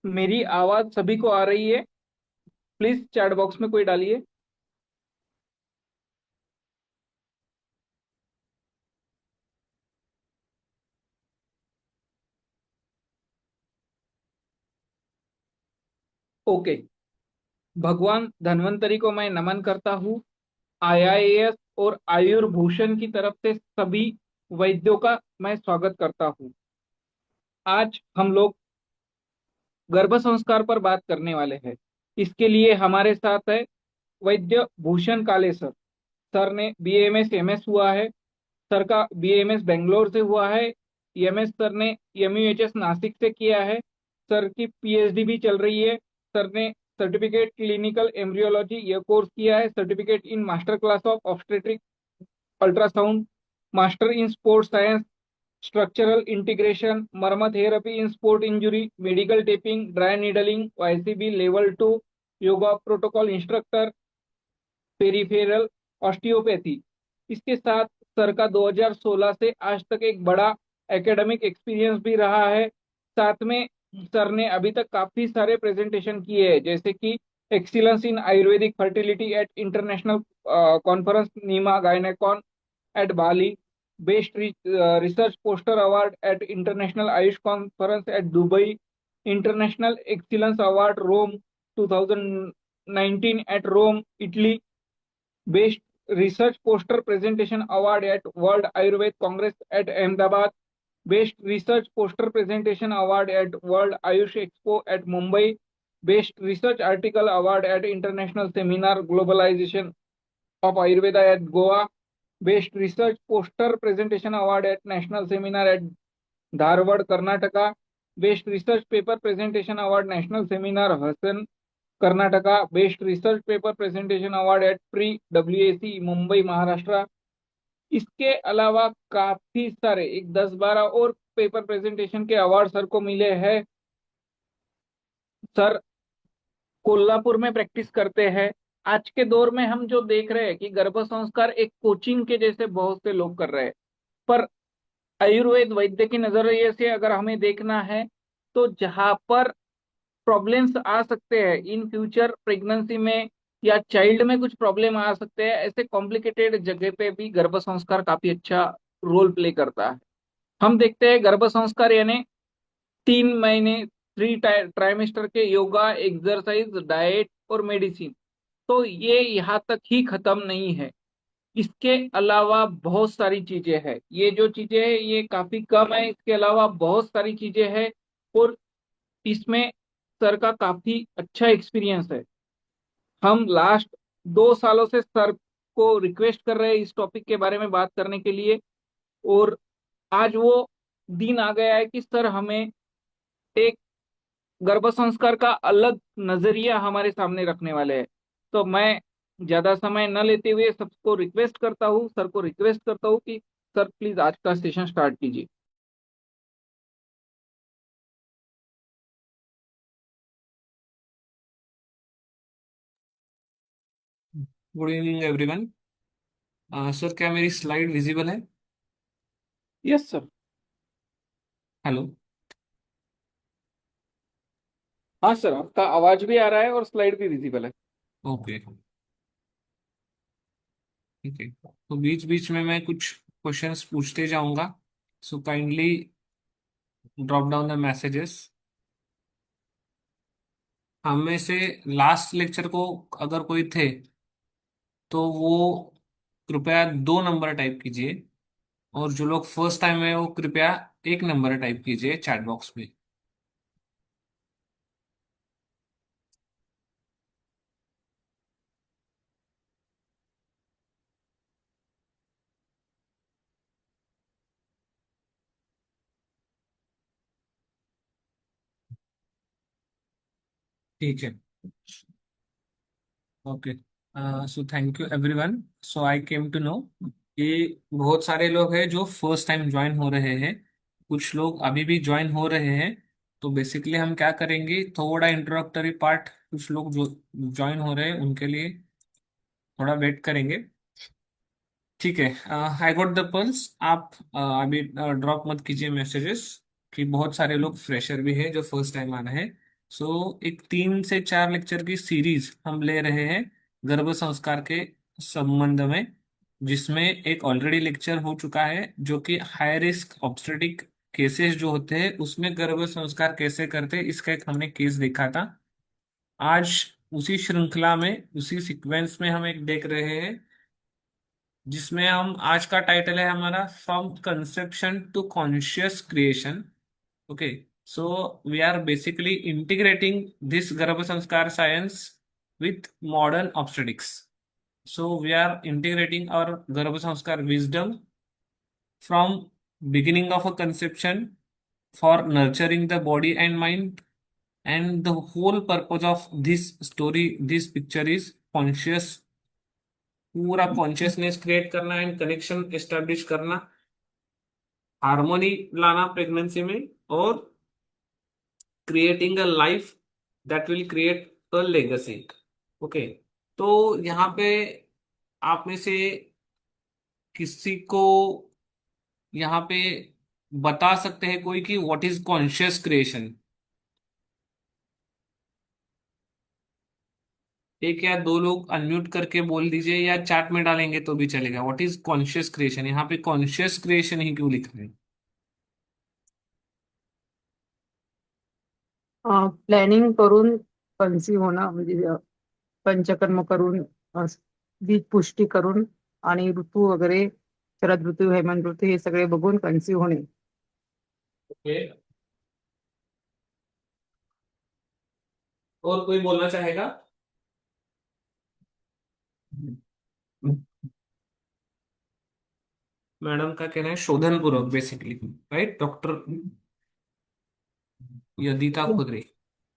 मेरी आवाज सभी को आ रही है? प्लीज चैट बॉक्स में कोई डालिए। ओके। भगवान धन्वंतरी को मैं नमन करता हूँ। आईआईएस और आयुर्भूषण की तरफ से सभी वैद्यों का मैं स्वागत करता हूँ। आज हम लोग गर्भ संस्कार पर बात करने वाले हैं। इसके लिए हमारे साथ है वैद्य भूषण काले सर। सर ने बीएमएस एमएस हुआ है। सर का बीएमएस बेंगलोर से हुआ है। एमएस सर ने एमयूएचएस नासिक से किया है। सर की पीएचडी भी चल रही है। सर ने सर्टिफिकेट क्लिनिकल एम्ब्रियोलॉजी ये कोर्स किया है। Certificate in master class of obstetric ultrasound, master in sports science, structural integration, marma therapy in sport injury, medical taping, dry needling, YCB level 2, yoga protocol instructor, peripheral osteopathy. इसके साथ sir का 2016 से आज तक एक बड़ा एकेडमिक एक्सपीरियंस भी रहा है। साथ में सर ने अभी तक काफी सारे प्रेजेंटेशन किए हैं, जैसे कि excellence in Ayurvedic fertility at international conference NIMA gynaecon at Bali, best research poster award at international AYUSH conference at Dubai, international excellence award Rome 2019 at Rome Italy, Best Research Poster Presentation Award at World Ayurved Congress at Ahmedabad, Best Research Poster Presentation Award at World Ayush Expo at Mumbai, Best Research Article Award at International Seminar Globalization of Ayurveda at Goa, Best Research Poster Presentation Award at National Seminar at Dharwad, Karnataka, Best Research Paper Presentation Award National Seminar Hassan, Karnataka, best research paper presentation award at pre WAC Mumbai Maharashtra. इसके अलावा काफी सारे एक 10-12 और paper presentation के award sir को मिले हैं। सर कोल्हापुर में प्रैक्टिस करते हैं। आज के दौर में हम जो देख रहे हैं कि गर्भ संस्कार एक कोचिंग के जैसे बहुत से लोग कर रहे हैं, पर आयुर्वेद वैद्य की नजरिए से अगर हमें देखना है तो जहां पर प्रॉब्लम्स आ सकते हैं इन फ्यूचर प्रेगनेंसी में या चाइल्ड में कुछ प्रॉब्लम आ सकते हैं, ऐसे कॉम्प्लिकेटेड जगह पे भी गर्भ संस्कार काफी अच्छा रोल प्ले करता है। हम देखते हैं गर्भ संस्कार यानी 3 महीने, ट्राइमेस्टर के योगा, एक्सरसाइज, डाइट और मेडिसिन। तो ये यहाँ तक ही खत्म नहीं है। इसके अलावा बहुत सारी चीजें हैं। ये जो चीजें हैं ये काफी कम है, इसके अलावा बहुत सारी चीजें हैं। और इसमें सर का काफी अच्छा एक्सपीरियंस है। हम लास्ट 2 सालों से सर को रिक्वेस्ट कर रहे हैं इस टॉपिक के बारे में बात करने के लिए, और आज वो दिन आ गया है कि सर हमें एक गर्भ संस्कार का अलग नजरिया हमारे सामने रखने वाले हैं। तो मैं ज्यादा समय न लेते हुए सबको रिक्वेस्ट करता हूँ, सर को रिक्वेस्ट करता हूँ कि सर प्लीज आज का सेशन स्टार्ट कीजिए। Good evening everyone. सर, क्या मेरी स्लाइड विजिबल है? Yes sir. हेलो। हाँ सर, आपका आवाज भी आ रहा है और स्लाइड भी विजिबल है। ओके, ठीक है। तो बीच बीच में मैं कुछ क्वेश्चंस पूछते जाऊंगा, so kindly drop down the messages. हम में से लास्ट लेक्चर को अगर कोई थे तो वो कृपया 2 नंबर टाइप कीजिए, और जो लोग फर्स्ट टाइम है वो कृपया 1 नंबर टाइप कीजिए चैट बॉक्स में। ठीक है। Okay, so thank you everyone. So I came to know कि बहुत सारे लोग हैं जो फर्स्ट टाइम ज्वाइन हो रहे हैं, कुछ लोग अभी भी ज्वाइन हो रहे हैं। तो बेसिकली हम क्या करेंगे, थोड़ा इंट्रोडक्टरी पार्ट कुछ लोग जो ज्वाइन हो रहे हैं उनके लिए थोड़ा वेट करेंगे। ठीक है। I got the pulse. आप अभी ड्रॉप मत कीजिए मैसेजेस, कि बहुत सारे लोग फ्रेशर भी हैं जो फर्स्ट टाइम आ रहे हैं। एक 3 से 4 लेक्चर की सीरीज हम ले रहे हैं गर्भ संस्कार के संबंध में, जिसमें एक ऑलरेडी लेक्चर हो चुका है जो कि हाई रिस्क ऑब्स्टेट्रिक केसेस जो होते हैं उसमें गर्भ संस्कार कैसे करते हैं, इसका एक हमने केस देखा था। आज उसी श्रृंखला में, उसी सीक्वेंस में हम एक देख रहे हैं, जिसमें हम आज का टाइटल है हमारा from conception to conscious creation. Okay, so we are basically integrating this garbh sanskar science with modern obstetrics. So we are integrating our Garbha Sanskar wisdom from beginning of a conception for nurturing the body and mind. And the whole purpose of this story, this picture is conscious, पूरा consciousness create करना and connection establish करना, harmony लाना pregnancy में, और creating a life that will create a legacy. Okay, तो यहाँ पे आप में से किसी को यहाँ पे बता सकते हैं कोई कि व्हाट इज कॉन्शियस क्रिएशन? एक या दो लोग अनम्यूट करके बोल दीजिए, या चैट में डालेंगे तो भी चलेगा। What is conscious creation? यहाँ पे कॉन्शियस क्रिएशन ही क्यों लिख रहे हैं? प्लॅनिंग करून कन्सीव्ह होणं म्हणजे पंचकर्म करून अ, बीज पुष्टी करून आणि ऋतू वगैरे शरद ऋतू हेमंत ऋतू हे सगळे बघून कन्सीव्ह होणे. ओके, और कोई बोलना चाहेगा? मैडम का कहना है शोधन पूर्वक, बेसिकली, राइट डॉक्टर यदिता खुदरे?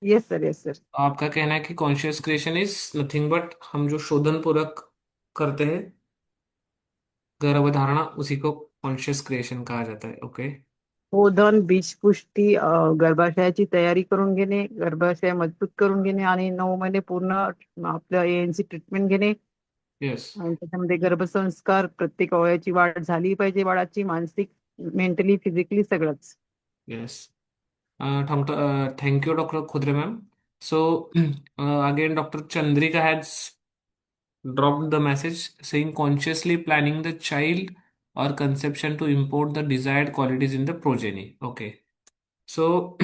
Yes sir, yes sir. आपका कहना है कि conscious creation is nothing but हम जो शोधन पूर्वक करते हैं गर्भधारणा, उसी को कॉन्शियस क्रिएशन कहा जाता है। ओके, शोधन, बीज पुष्टी, गर्भाशयाची तयारी करून घेणे, गर्भाशय मजबूत करून घेणे आणि 9 महिने पूर्ण आपलं ANC ट्रीटमेंट घेणे. यस, आणि त्याच्यामध्ये गर्भसंस्कार, प्रत्येक अवयवाची वाढ झाली पाहिजे, बाळाची मानसिक, मेंटली, फिजिकली सगळंच. Yes, thank you, Dr. Khudre ma'am. So, again, Dr. Chandrika has dropped the message saying consciously planning the child or conception to import the desired qualities in the progeny. Okay. So,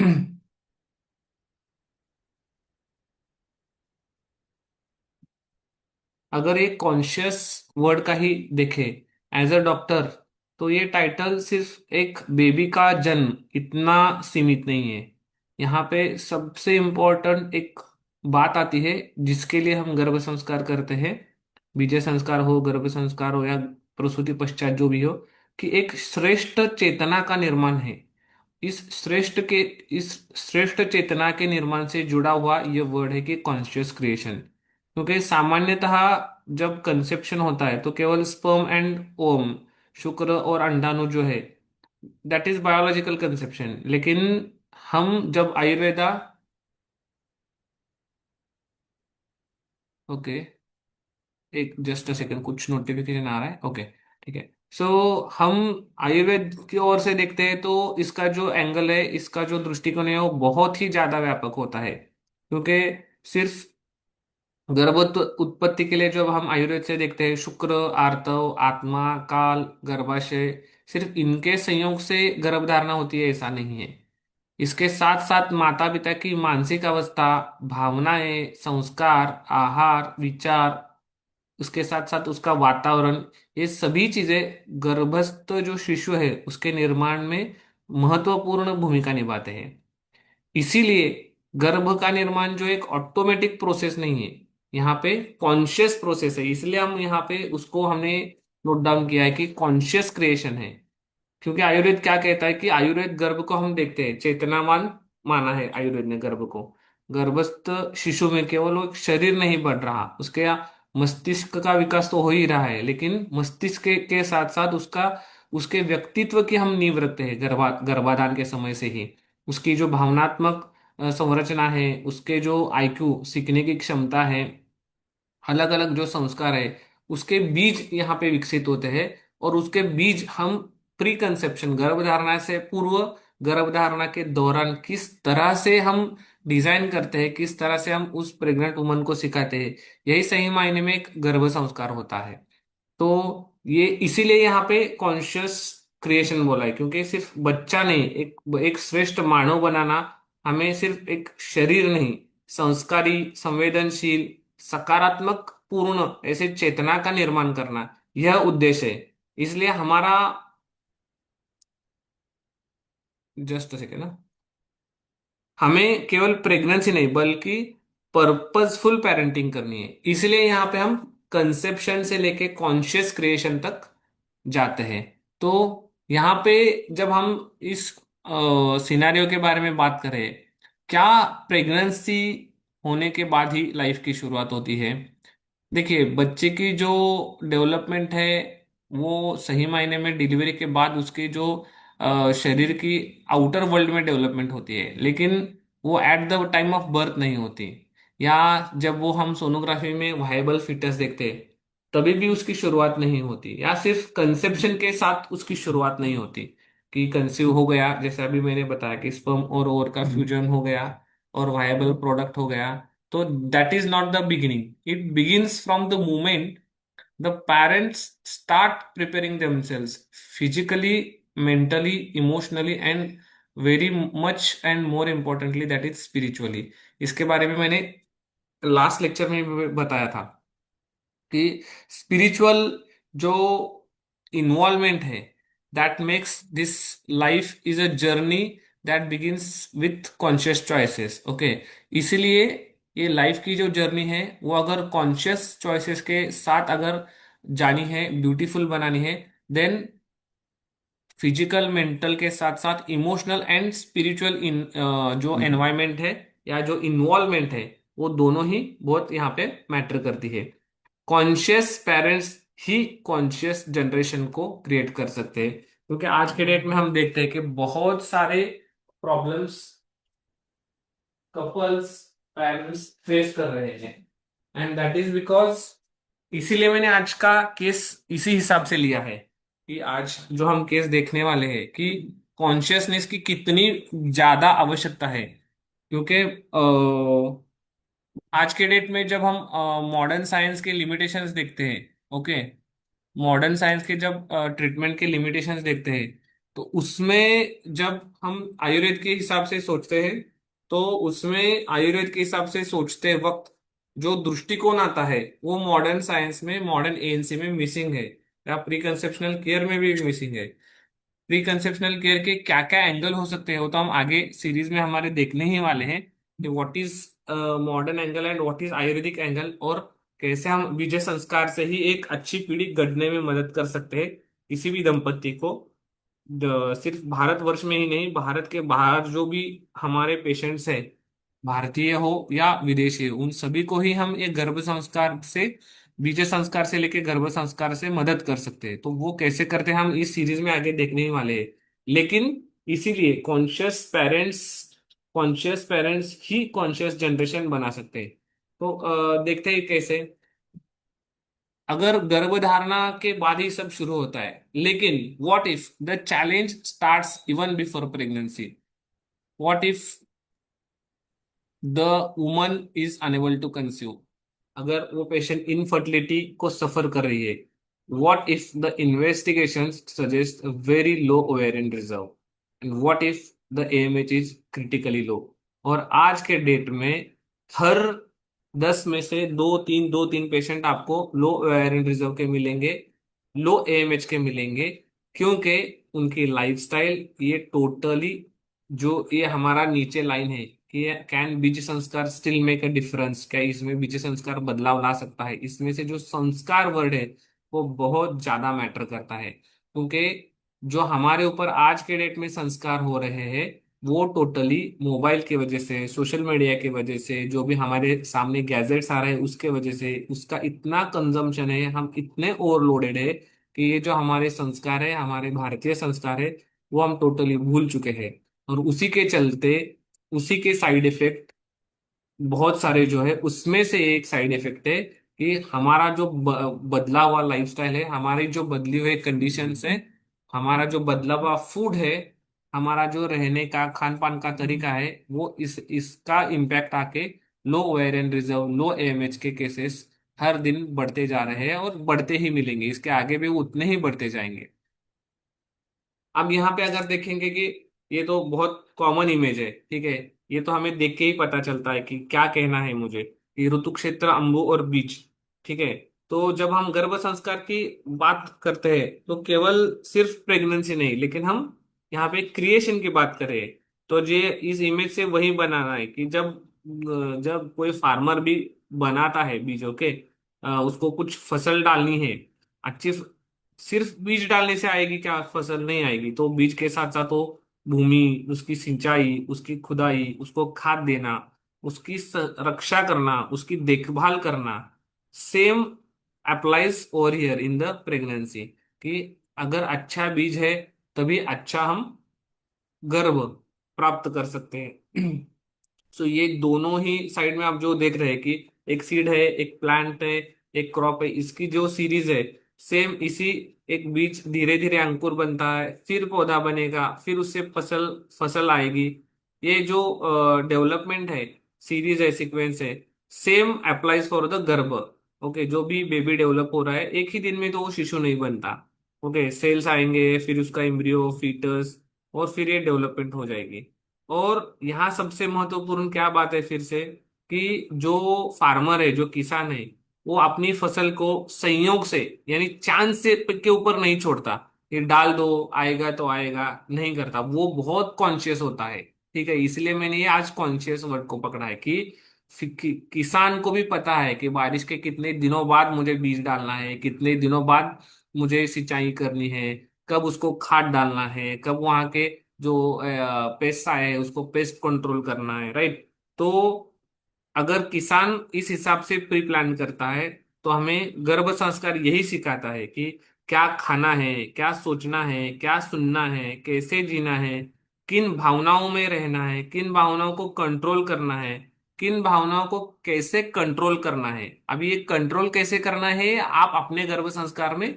अगर एक conscious word का ही देखे as a doctor, तो ये title सिर्फ एक baby का जन्म इतना सीमित नहीं है। यहाँ पे सबसे इम्पोर्टेंट एक बात आती है जिसके लिए हम गर्भ संस्कार करते हैं, बीज संस्कार हो, गर्भ संस्कार हो, या प्रसूति पश्चात जो भी हो, कि एक श्रेष्ठ चेतना का निर्माण है। इस श्रेष्ठ के इस श्रेष्ठ चेतना के निर्माण से जुड़ा हुआ ये वर्ड है कि कॉन्शियस क्रिएशन। क्योंकि सामान्यतः जब कंसेप्शन होता है तो केवल स्पर्म एंड ओम, शुक्र और अंडाणु जो है, दैट इज बायोलॉजिकल कंसेप्शन। लेकिन हम जब आयुर्वेदा, ओके, एक जस्ट अ सेकंड, कुछ नोटिफिकेशन आ रहा है। ओके, ठीक है। सो हम आयुर्वेद की ओर से देखते हैं तो इसका जो एंगल है, इसका जो दृष्टिकोण है, वो बहुत ही ज्यादा व्यापक होता है। क्योंकि सिर्फ गर्भोत्पत्ति उत्पत्ति के लिए जब हम आयुर्वेद से देखते हैं, शुक्र, आर्तव, आत्मा, काल, गर्भाशय, सिर्फ इनके संयोग से गर्भधारणा होती है ऐसा नहीं है। इसके साथ साथ माता पिता की मानसिक अवस्था, भावनाएं, संस्कार, आहार, विचार, उसके साथ साथ उसका वातावरण, ये सभी चीजें गर्भस्थ जो शिशु है उसके निर्माण में महत्वपूर्ण भूमिका निभाते हैं। इसीलिए गर्भ का निर्माण जो एक ऑटोमेटिक प्रोसेस नहीं है, यहाँ पे कॉन्शियस प्रोसेस है। इसलिए हम यहाँ पे उसको हमने नोट डाउन किया है कि कॉन्शियस क्रिएशन है। क्योंकि आयुर्वेद क्या कहता है कि आयुर्वेद गर्भ को हम देखते हैं चेतनावान माना है आयुर्वेद ने गर्भ को। गर्भस्थ शिशु में केवल वो एक शरीर नहीं बढ़ रहा, उसके मस्तिष्क का विकास तो हो ही रहा है, लेकिन मस्तिष्क के साथ साथ उसका उसके व्यक्तित्व की हम नींव रखते हैं गर्भाधान के समय से ही। उसकी जो भावनात्मक संरचना है, उसके जो IQ सीखने की क्षमता है, अलग अलग जो संस्कार है, उसके बीज यहाँ पे विकसित होते हैं। और उसके बीज हम प्री कंसेप्शन, गर्भधारणा से पूर्व, गर्भधारणा के दौरान किस तरह से हम डिजाइन करते हैं, किस तरह से हम उस प्रेग्नेंट वुमन को सिखाते हैं, यही सही मायने में एक गर्भ संस्कार होता है। तो ये इसीलिए यहाँ पे कॉन्शियस क्रिएशन बोला है, क्योंकि सिर्फ बच्चा नहीं, एक एक श्रेष्ठ मानव बनाना, हमें सिर्फ एक शरीर नहीं, संस्कारी, संवेदनशील, सकारात्मक, पूर्ण ऐसे चेतना का निर्माण करना, यह उद्देश्य है। इसलिए हमारा, जस्ट सेकेंड ना, हमें केवल प्रेगनेंसी नहीं बल्कि पर्पसफुल पेरेंटिंग करनी है। इसलिए यहाँ पे हम कंसेप्शन से लेके कॉन्शियस क्रिएशन तक जाते हैं। तो यहाँ पे जब हम इस सिनारियो के बारे में बात करें, क्या प्रेगनेंसी होने के बाद ही लाइफ की शुरुआत होती है? देखिए, बच्चे की जो डेवलपमेंट है वो सही मायने में डिलीवरी के बाद उसके जो शरीर की आउटर वर्ल्ड में डेवलपमेंट होती है, लेकिन वो at the time of birth नहीं होती। या जब वो हम सोनोग्राफी में वायबल फिटस देखते हैं, तभी भी उसकी शुरुआत नहीं होती, या सिर्फ कंसेप्शन के साथ उसकी शुरुआत नहीं होती कि कंसीव हो गया, जैसे अभी मैंने बताया कि स्पर्म और ओवर का फ्यूजन हो गया और वायबल प्रोडक्ट हो गया। तो that is not the beginning. It begins from the moment the parents start preparing themselves physically, mentally, emotionally, and very much and more importantly that is spiritually. इसके बारे में मैंने लास्ट लेक्चर में भी बताया था कि स्पिरिचुअल जो इन्वॉल्वमेंट है, that makes this life is a journey that begins with conscious choices. Okay, इसीलिए ये लाइफ की जो जर्नी है वो अगर कॉन्शियस चॉइसेस के साथ अगर जानी है, ब्यूटीफुल बनानी है, देन फिजिकल मेंटल के साथ साथ इमोशनल एंड स्पिरिचुअल इन जो एनवायरमेंट है या जो इन्वॉल्वमेंट है, वो दोनों ही बहुत यहाँ पे मैटर करती है। कॉन्शियस पेरेंट्स ही कॉन्शियस जनरेशन को क्रिएट कर सकते हैं, क्योंकि आज के डेट में हम देखते हैं कि बहुत सारे प्रॉब्लम्स कपल्स, पेरेंट्स फेस कर रहे हैं, एंड दैट इज बिकॉज, इसीलिए मैंने आज का केस इसी हिसाब से लिया है कि आज जो हम केस देखने वाले हैं कि कॉन्शियसनेस की कितनी ज्यादा आवश्यकता है। क्योंकि आज के डेट में जब हम मॉडर्न साइंस के लिमिटेशंस देखते हैं, ओके, मॉडर्न साइंस के जब ट्रीटमेंट के लिमिटेशंस देखते हैं, तो उसमें जब हम आयुर्वेद के हिसाब से सोचते हैं, तो उसमें आयुर्वेद के हिसाब से सोचते वक्त जो दृष्टिकोण आता है वो मॉडर्न साइंस में, मॉडर्न एएनसी में मिसिंग है, या प्री कंसेप्शनल केयर में भी मिसिंग है। प्री कंसेप्शनल केयर के क्या क्या एंगल हो सकते हैं वो तो हम आगे सीरीज में हमारे देखने ही वाले हैं कि what is modern angle and what is Ayurvedic angle, और कैसे हम बीज संस्कार से ही एक अच्छी पीढ़ी गढ़ने में मदद कर सकते हैं किसी भी दंपत्ति को। सिर्फ भारतवर्ष में ही नहीं, भारत के बाहर जो भी हमारे पेशेंट्स हैं, भारतीय हो या विदेशी हो, उन सभी को ही हम एक गर्भ संस्कार से, बीज संस्कार से लेके गर्भ संस्कार से मदद कर सकते हैं। तो वो कैसे करते हैं हम इस सीरीज में आगे देखने ही वाले हैं। लेकिन इसीलिए कॉन्शियस पेरेंट्स ही कॉन्शियस जनरेशन बना सकते हैं। तो देखते हैं कैसे। अगर गर्भधारणा के बाद ही सब शुरू होता है, लेकिन what if the challenge starts even before pregnancy? What if the woman is unable to conceive? अगर वो पेशेंट इनफर्टिलिटी को सफर कर रही है, what if the investigation suggest very low ovarian reserve, and what if the AMH is critically low? और आज के date में हर 10 में से दो तीन पेशेंट आपको लो ओवेरियन रिजर्व के मिलेंगे, लो एएमएच के मिलेंगे, क्योंकि उनकी लाइफस्टाइल ये टोटली, जो ये हमारा नीचे लाइन है कि कैन बीज संस्कार स्टिल मेक अ डिफरेंस, क्या इसमें बीज संस्कार बदलाव ला सकता है, इसमें से जो संस्कार वर्ड है वो बहुत ज्यादा मैटर करता है। क्योंकि जो हमारे ऊपर आज के डेट में संस्कार हो रहे हैं वो टोटली मोबाइल की वजह से, सोशल मीडिया की वजह से, जो भी हमारे सामने गैजेट्स आ रहे हैं उसके वजह से, उसका इतना कंजम्पशन है, हम इतने ओवरलोडेड है कि ये जो हमारे संस्कार है, हमारे भारतीय संस्कार है, वो हम टोटली भूल चुके हैं। और उसी के चलते, उसी के साइड इफेक्ट बहुत सारे जो है, उसमें से एक साइड इफेक्ट है कि हमारा जो बदला हुआ लाइफस्टाइल है, हमारी जो बदली हुई कंडीशंस है, हमारा जो बदला हुआ फूड है, हमारा जो रहने का खान पान का तरीका है वो इसका इम्पैक्ट आके low over and reserve, low AMH के केसेस हर दिन बढ़ते जा रहे हैं और बढ़ते ही मिलेंगे, इसके आगे भी वो उतने ही बढ़ते जाएंगे। अब यहाँ पे अगर देखेंगे कि ये तो बहुत कॉमन इमेज है, ठीक है, ये तो हमें देख के ही पता चलता है कि क्या कहना है मुझे, कि ऋतु क्षेत्र, अंबु और बीज, ठीक है। तो जब हम गर्भ संस्कार की बात करते हैं तो केवल सिर्फ प्रेगनेंसी नहीं, लेकिन हम यहाँ पे क्रिएशन की बात करें तो ये इस इमेज से वही बनाना है कि जब कोई फार्मर भी बनाता है बीजों के, उसको कुछ फसल डालनी है, अच्छी, सिर्फ बीज डालने से आएगी क्या फसल? नहीं आएगी। तो बीज के साथ साथ वो भूमि, उसकी सिंचाई, उसकी खुदाई, उसको खाद देना, उसकी रक्षा करना, उसकी देखभाल करना, same applies over here in the pregnancy, कि अगर अच्छा बीज है तभी अच्छा हम गर्भ प्राप्त कर सकते हैं। सो ये दोनों ही साइड में आप जो देख रहे हैं कि एक सीड है, एक प्लांट है, एक क्रॉप है, इसकी जो सीरीज है सेम इसी, एक बीज धीरे धीरे अंकुर बनता है, फिर पौधा बनेगा, फिर उससे फसल फसल आएगी। ये जो डेवलपमेंट है, सीरीज है, सीक्वेंस है, सेम अप्लाइज फॉर द गर्भ। ओके, जो भी बेबी डेवलप हो रहा है एक ही दिन में तो वो शिशु नहीं बनता। ओके, सेल्स आएंगे, फिर उसका एम्ब्रियो, फीटस, और फिर ये डेवलपमेंट हो जाएगी। और यहाँ सबसे महत्वपूर्ण क्या बात है फिर से, कि जो फार्मर है, जो किसान है, वो अपनी फसल को संयोग से, यानी चांस से के ऊपर नहीं छोड़ता, ये डाल दो आएगा तो आएगा, नहीं करता, वो बहुत कॉन्शियस होता है। ठीक है, इसलिए मैंने ये आज कॉन्शियस वर्ड को पकड़ा है कि किसान को भी पता है कि बारिश के कितने दिनों बाद मुझे बीज डालना है, कितने दिनों बाद मुझे सिंचाई करनी है, कब उसको खाद डालना है, कब वहां के जो पेस्ट आए हैं उसको पेस्ट कंट्रोल करना है, राइट। तो अगर किसान इस हिसाब से प्री प्लान करता है तो हमें गर्भ संस्कार यही सिखाता है कि क्या खाना है, क्या सोचना है, क्या सुनना है, कैसे जीना है, किन भावनाओं में रहना है, किन भावनाओं को कंट्रोल करना है, किन भावनाओं को कैसे कंट्रोल करना है। अभी ये कंट्रोल कैसे करना है आप अपने गर्भ संस्कार में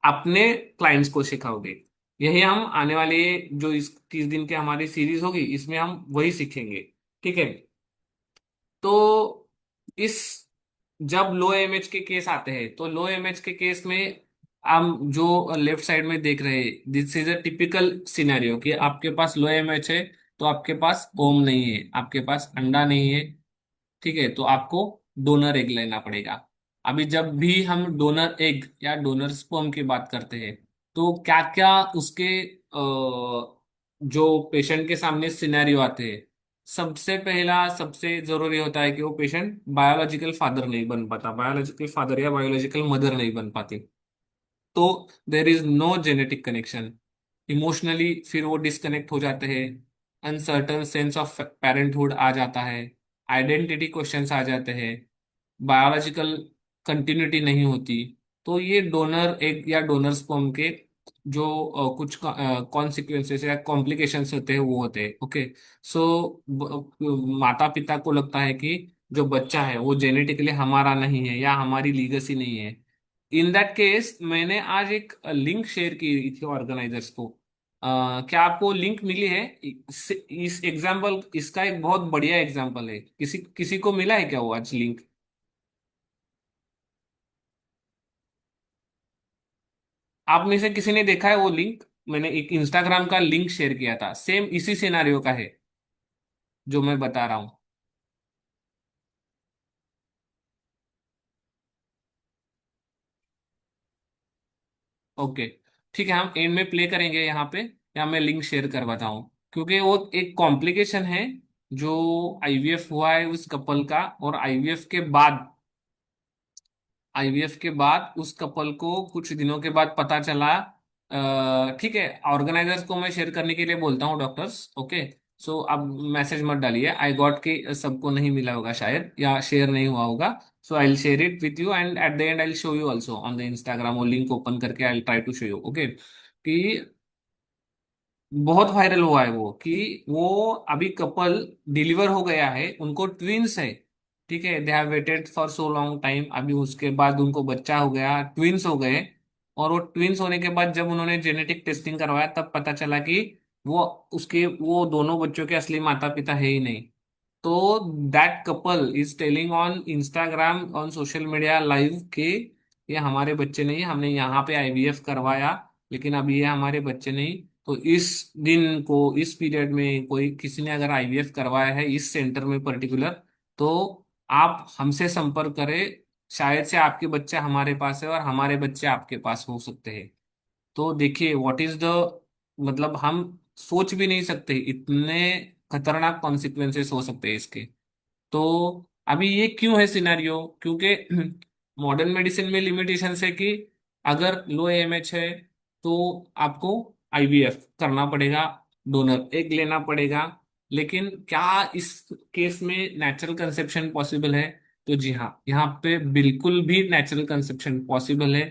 अपने क्लाइंट्स को सिखाओगे। यही हम आने वाले जो इस 30 दिन के हमारी सीरीज होगी इसमें हम वही सीखेंगे, ठीक है। तो इस जब लो एमएच के केस आते हैं तो लो एमएच के केस में हम जो लेफ्ट साइड में देख रहे हैं, this is a typical scenario कि आपके पास लो एमएच है तो आपके पास ओम नहीं है, आपके पास अंडा नहीं है, ठीक है, तो आपको डोनर एग लेना पड़ेगा। अभी जब भी हम डोनर एग या डोनर स्पर्म की बात करते हैं तो क्या क्या उसके जो पेशेंट के सामने सिनेरियो आते हैं, सबसे पहला सबसे जरूरी होता है कि वो पेशेंट बायोलॉजिकल फादर नहीं बन पाता, बायोलॉजिकल फादर या बायोलॉजिकल मदर नहीं बन पाती। तो there is no genetic connection, emotionally फिर वो डिस्कनेक्ट हो जाते हैं, अनसर्टन सेंस ऑफ पेरेंटहुड आ जाता है, आइडेंटिटी क्वेश्चंस आ जाते हैं, बायोलॉजिकल कंटिन्यूटी नहीं होती। तो ये डोनर एग या डोनर स्पर्म के जो कुछ कॉन्सिक्वेंसेस या कॉम्प्लिकेशंस होते हैं वो होते हैं। ओके, सो माता पिता को लगता है कि जो बच्चा है वो जेनेटिकली हमारा नहीं है या हमारी लीगेसी नहीं है। इन दैट केस मैंने आज एक लिंक शेयर की थी ऑर्गेनाइजर्स को। क्या आपको लिंक मिली है? इस एग्जाम्पल, इसका एक बहुत बढ़िया एग्जाम्पल है, किसी किसी को मिला है क्या वो आज लिंक? आप में से किसी ने देखा है वो लिंक? मैंने एक इंस्टाग्राम का लिंक शेयर किया था, सेम इसी सिनारियो का है जो मैं बता रहा हूँ। ओके, ठीक है, हम एंड में प्ले करेंगे यहाँ पे, या मैं लिंक शेयर करवाता हूँ, क्योंकि वो एक कॉम्प्लिकेशन है जो आईवीएफ हुआ है उस कपल का, और आईवीएफ के बाद उस कपल को कुछ दिनों के बाद पता चला। ठीक है, ऑर्गेनाइजर्स को मैं शेयर करने के लिए बोलता हूँ, डॉक्टर्स, ओके। सो अब मैसेज मत डालिए, आई गॉट के सबको नहीं मिला होगा शायद, या शेयर नहीं हुआ होगा। So I will share it with you and at the end I will show you also on the Instagram, वो लिंक ओपन करके I will try to show you, okay. कि बहुत वायरल हुआ है वो, कि वो अभी कपल डिलीवर हो गया है, उनको ट्विंस है, ठीक है, they have waited for so long time, अभी उसके बाद उनको बच्चा हो गया, ट्विंस हो गए। और वो ट्विंस होने के बाद जब उन्होंने जेनेटिक टेस्टिंग करवाया तब पता चला कि वो वो दोनों बच्चों के असली माता पिता है ही नहीं। तो that couple is telling on Instagram on social media live कि ये हमारे बच्चे नहीं, हमने यहाँ पे आईवीएफ करवाया, लेकिन अब ये हमारे बच्चे नहीं। तो इस दिन को, इस पीरियड में कोई किसी ने अगर आईवीएफ करवाया है इस सेंटर में पर्टिकुलर, तो आप हमसे संपर्क करें, शायद से आपके बच्चे हमारे पास है और हमारे बच्चे आपके पास हो सकते हैं। तो देखिए व्हाट इज द, मतलब हम सोच भी नहीं सकते इतने खतरनाक कॉन्सिक्वेंसेस हो सकते हैं इसके। तो अभी ये क्यों है सिनेरियो, क्योंकि मॉडर्न मेडिसिन में लिमिटेशन है कि अगर लो एएमएच है तो आपको आईवीएफ करना पड़ेगा, डोनर एग लेना पड़ेगा। लेकिन क्या इस केस में नेचुरल कंसेप्शन पॉसिबल है? तो जी हाँ, यहाँ पे बिल्कुल भी नेचुरल कंसेप्शन पॉसिबल है।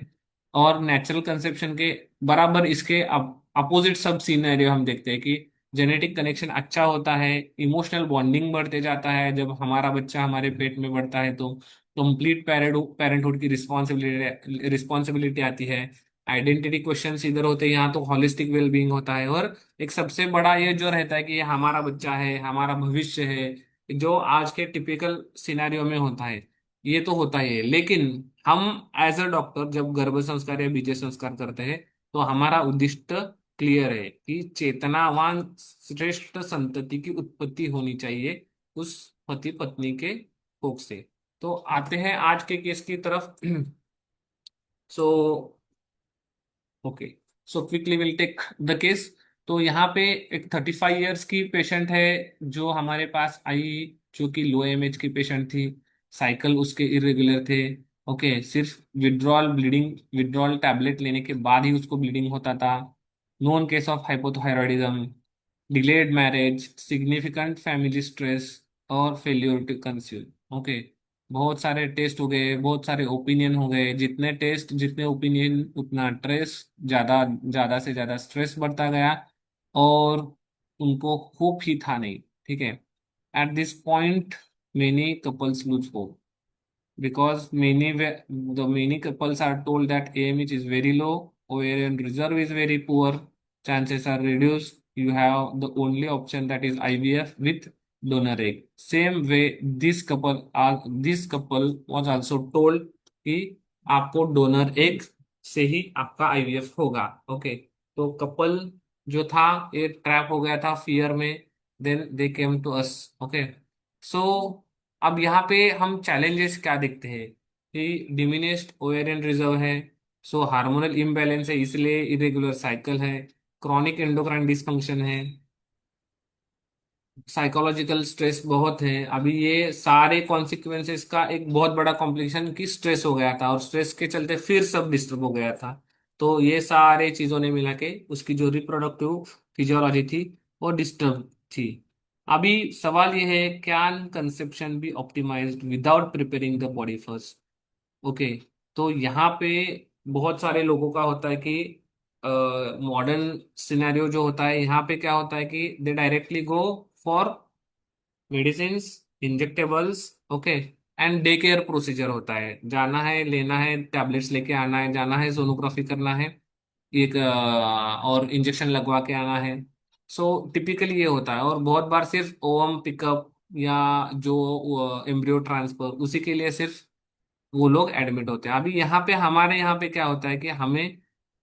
और नेचुरल कंसेप्शन के बराबर इसके अपोजिट सब सिनेरियो हम देखते हैं कि जेनेटिक कनेक्शन अच्छा होता है, इमोशनल बॉन्डिंग बढ़ते जाता है जब हमारा बच्चा हमारे पेट में बढ़ता है, तो कंप्लीट पेरेंटहुड की रिस्पॉन्सिबिलिटी रिस्पॉन्सिबिलिटी आती है। आइडेंटिटी क्वेश्चंस इधर होते हैं, यहाँ तो हॉलिस्टिक वेलबींग होता है। और एक सबसे बड़ा ये जो रहता है कि ये हमारा बच्चा है, हमारा भविष्य है, जो आज के टिपिकल सिनेरियो में होता है, ये तो होता ही है। लेकिन हम एज अ डॉक्टर जब गर्भ संस्कार या बीज संस्कार करते हैं, तो हमारा उद्दिष्ट क्लियर है कि चेतनावान श्रेष्ठ संतति की उत्पत्ति होनी चाहिए उस पति पत्नी के कोख से। तो आते हैं आज के केस की तरफ। So okay, so quickly will take the case. तो यहाँ पे एक 35 ईयर्स की पेशेंट है जो हमारे पास आई, जो कि लो एमएच की पेशेंट थी। साइकिल उसके इरेगुलर थे। ओके, सिर्फ विड्रॉल टैबलेट लेने के बाद ही उसको ब्लीडिंग होता था। Known case of hypothyroidism, delayed marriage, significant family stress और फेल्योर टू कंसीव। ओके, बहुत सारे टेस्ट हो गए, बहुत सारे ओपिनियन हो गए, जितने टेस्ट जितने ओपिनियन उतना स्ट्रेस, ज्यादा ज्यादा से ज्यादा स्ट्रेस बढ़ता गया। और उनको होप ही था नहीं, ठीक है। At this point many couples lose hope because the many couples are told that AMH is very low, ovarian reserve is very poor, chances are reduced. You have the only option that is IVF with donor egg. Same way, this couple was also told कि आपको donor egg से ही आपका IVF होगा। Okay, तो couple जो था ये trap हो गया था फियर में। Then they came to us. Okay, so अब यहाँ पे हम चैलेंजेस क्या देखते हैं कि डिमिनिश्ड ओवेरियन रिजर्व है, सो हार्मोनल इम्बैलेंस है इसलिए इरेगुलर साइकिल है, क्रॉनिक एंडोक्राइन डिसफंक्शन है, साइकोलॉजिकल स्ट्रेस बहुत है। अभी ये सारे कॉन्सिक्वेंसेस का एक बहुत बड़ा कॉम्प्लिकेशन की स्ट्रेस हो गया था और स्ट्रेस के चलते फिर सब डिस्टर्ब हो गया था। तो ये सारे चीजों ने मिला के उसकी जो रिप्रोडक्टिव फिजियोलॉजी थी वो डिस्टर्ब थी। अभी सवाल ये है, can conception be optimized without preparing the body first? Okay, तो यहाँ पे बहुत सारे लोगों का होता है कि मॉडर्न सिनेरियो जो होता है यहाँ पे क्या होता है कि दे directly go for medicine, injectables. Okay, and day care procedure होता है, जाना है, लेना है, टैबलेट्स लेके आना है, जाना है, सोनोग्राफी करना है, एक और इंजेक्शन लगवा के आना है। सो टिपिकली ये होता है। और बहुत बार सिर्फ ओवम पिकअप या जो एम्ब्रियो ट्रांसफर उसी के लिए सिर्फ वो लोग एडमिट होते हैं। अभी यहाँ पे हमारे यहाँ पे क्या होता है कि हमें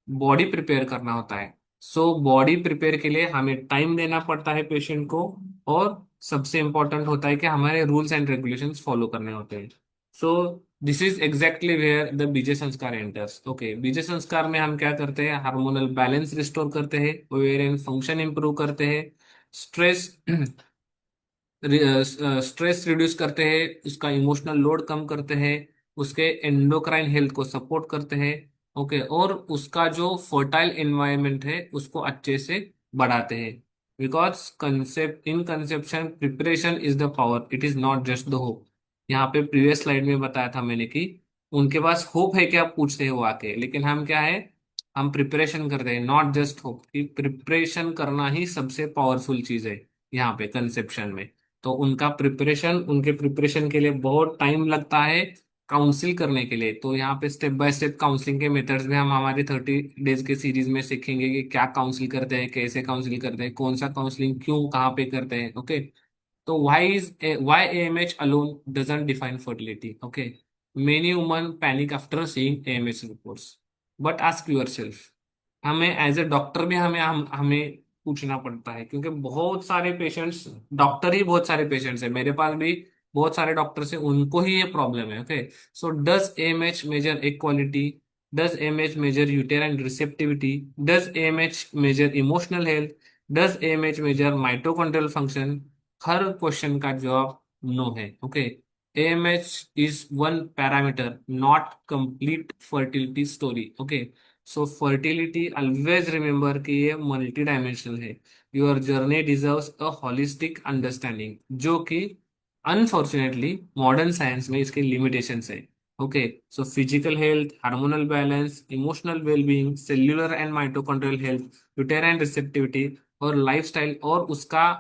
बॉडी प्रिपेयर करना होता है। सो बॉडी प्रिपेयर के लिए हमें टाइम देना पड़ता है पेशेंट को। और सबसे इम्पोर्टेंट होता है कि हमारे रूल्स एंड रेगुलेशंस फॉलो करने होते हैं। So this is exactly where the beej sanskar enters. Okay, बीजे संस्कार में हम क्या करते हैं, हार्मोनल बैलेंस रिस्टोर करते हैं, ओवेरियन फंक्शन इंप्रूव करते हैं, स्ट्रेस स्ट्रेस रिड्यूस करते हैं, उसका इमोशनल लोड कम करते हैं, उसके एंडोक्राइन हेल्थ को सपोर्ट करते हैं। ओके, और उसका जो फर्टाइल एनवायरनमेंट है उसको अच्छे से बढ़ाते हैं। Because concept in conception preparation is the power, it is not just the hope. यहाँ पे प्रीवियस स्लाइड में बताया था मैंने कि उनके पास होप है क्या पूछते हैं वो आके, लेकिन हम क्या है, हम प्रिपरेशन करते हैं, नॉट जस्ट होप। कि प्रिपरेशन करना ही सबसे पावरफुल चीज है यहाँ पे कंसेप्शन में। तो उनके प्रिपरेशन के लिए बहुत टाइम लगता है। काउंसिल करने के लिए। तो यहाँ पे स्टेप बाय स्टेप काउंसलिंग के मेथड्स भी हम हमारे 30 डेज के सीरीज में सीखेंगे कि क्या काउंसिल करते हैं, कैसे काउंसिल करते हैं, कौन सा काउंसलिंग क्यों कहाँ पे करते हैं। Okay, so why AMH alone doesn't define fertility? Okay, many women panic after seeing AMH reports, but ask yourself, हमें एज ए डॉक्टर भी हमें पूछना पड़ता है, क्योंकि बहुत सारे पेशेंट्स, डॉक्टर ही बहुत सारे पेशेंट्स हैं, मेरे पास भी बहुत सारे डॉक्टर्स हैं, उनको ही ये प्रॉब्लम है। Okay, so does AMH measure equality? Does AMH measure uterine receptivity? Does AMH measure emotional health? Does AMH measure mitochondrial function? हर क्वेश्चन का जवाब नो है। Okay, AMH is one parameter, not complete fertility story. Okay, so fertility always remember कि ये multi dimensional है। Your journey deserves a holistic understanding, जो कि unfortunately modern science में इसके लिमिटेशंस है। Okay, so physical health, hormonal balance, emotional wellbeing, cellular and mitochondrial health, uterine receptivity और lifestyle और उसका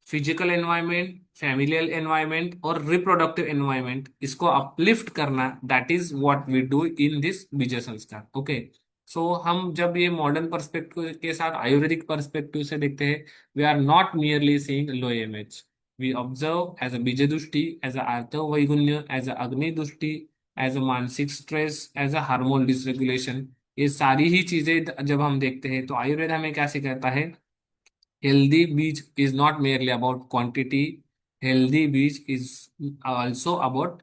फिजिकल एनवायरनमेंट, फैमिलियल एनवायरनमेंट और रिप्रोडक्टिव एनवायरनमेंट, इसको अपलिफ्ट करना, that is what we do in this beej sanskar. Okay, सो हम जब ये मॉडर्न पर्सपेक्टिव के साथ आयुर्वेदिक पर्सपेक्टिव से देखते हैं, we are not merely seeing low image, we observe as a beej drishti, as a आर्तव वैगुण्य, as a अग्नि दृष्टि, as a mansik stress, as a hormone dysregulation. ये सारी ही चीजें जब हम देखते हैं तो आयुर्वेद हमें क्या सिखाता है? Healthy beach is not merely about quantity. Healthy beach is also about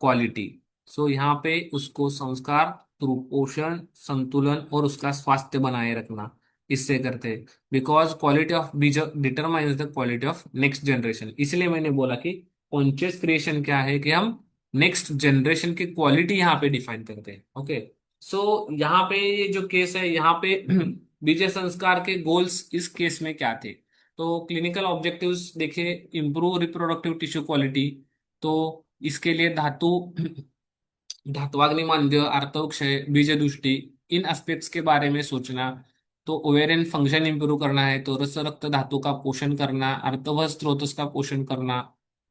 quality. So यहाँ पे उसको संस्कार थ्रू पोषण, संतुलन और उसका स्वास्थ्य बनाए रखना, इससे करते हैं। बिकॉज क्वालिटी ऑफ बीज determines the quality of next generation. इसलिए मैंने बोला कि कॉन्शियस क्रिएशन क्या है, कि हम नेक्स्ट जनरेशन की क्वालिटी यहाँ पे डिफाइन करते हैं। ओके, सो यहाँ पे ये जो केस है, यहाँ पे बीज संस्कार के गोल्स इस केस में क्या थे? तो क्लिनिकल ऑब्जेक्टिव्स देखिए, इंप्रूव रिप्रोडक्टिव टिश्यू क्वालिटी। तो इसके लिए धातु, धात्वाग्निमांद्य, आर्तवक्षय, बीजदुष्टि, इन एस्पेक्ट्स के बारे में सोचना। तो ओवेरियन फंक्शन इंप्रूव करना है तो रस रक्त धातु का पोषण करना, आर्तव स्त्रोतस का पोषण करना,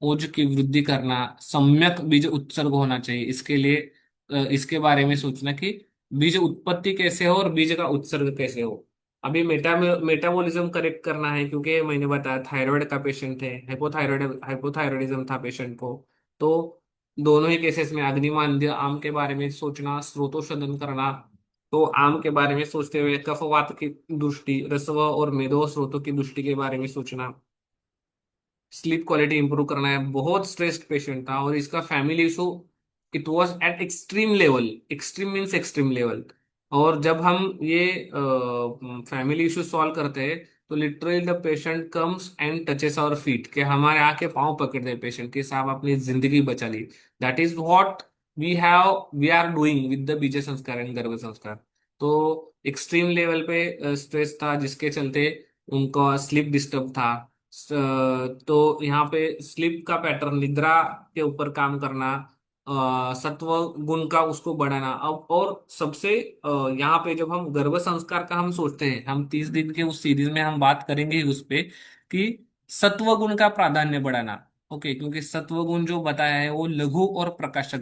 ओज की वृद्धि करना, सम्यक बीज उत्सर्ग होना चाहिए। इसके लिए इसके बारे में सोचना कि बीज उत्पत्ति कैसे हो और बीज का उत्सर्ग कैसे हो। अभी मेटाबॉलिज्म करेक्ट करना है, क्योंकि मैंने बताया थायराइड का पेशेंट है, हाइपोथायरॉयडिज्म था पेशेंट को। तो दोनों ही केसेस में अग्निमांद्य आम के बारे में सोचना, स्रोतोशोधन करना। तो आम के बारे में सोचते हुए कफवात की दृष्टि, रसव और मेदो स्रोतों की दृष्टि के बारे में सोचना। स्लीप क्वालिटी इंप्रूव करना है। बहुत स्ट्रेस्ड पेशेंट था और इसका family issue, it was at extreme level, extreme means extreme level. और जब हम ये फैमिली इशू सॉल्व करते हैं तो literally the patient comes and touches our feet, के हमारे आके पाँव पकड़ते हैं पेशेंट की, साहब अपनी जिंदगी बचा ली। That is what we are doing with the beej sanskar and garbh संस्कार। तो एक्सट्रीम लेवल पे स्ट्रेस था, जिसके चलते उनका स्लीप डिस्टर्ब था। तो यहाँ पे स्लीप का पैटर्न, निद्रा के ऊपर काम करना, सत्व गुण का उसको बढ़ाना। अब और सबसे यहाँ पे जब हम गर्भ संस्कार का हम सोचते हैं, हम 30 दिन के उस सीरीज में हम बात करेंगे उस पे कि सत्व गुण का प्राधान्य बढ़ाना। ओके, क्योंकि सत्व गुण जो बताया है वो लघु और प्रकाशक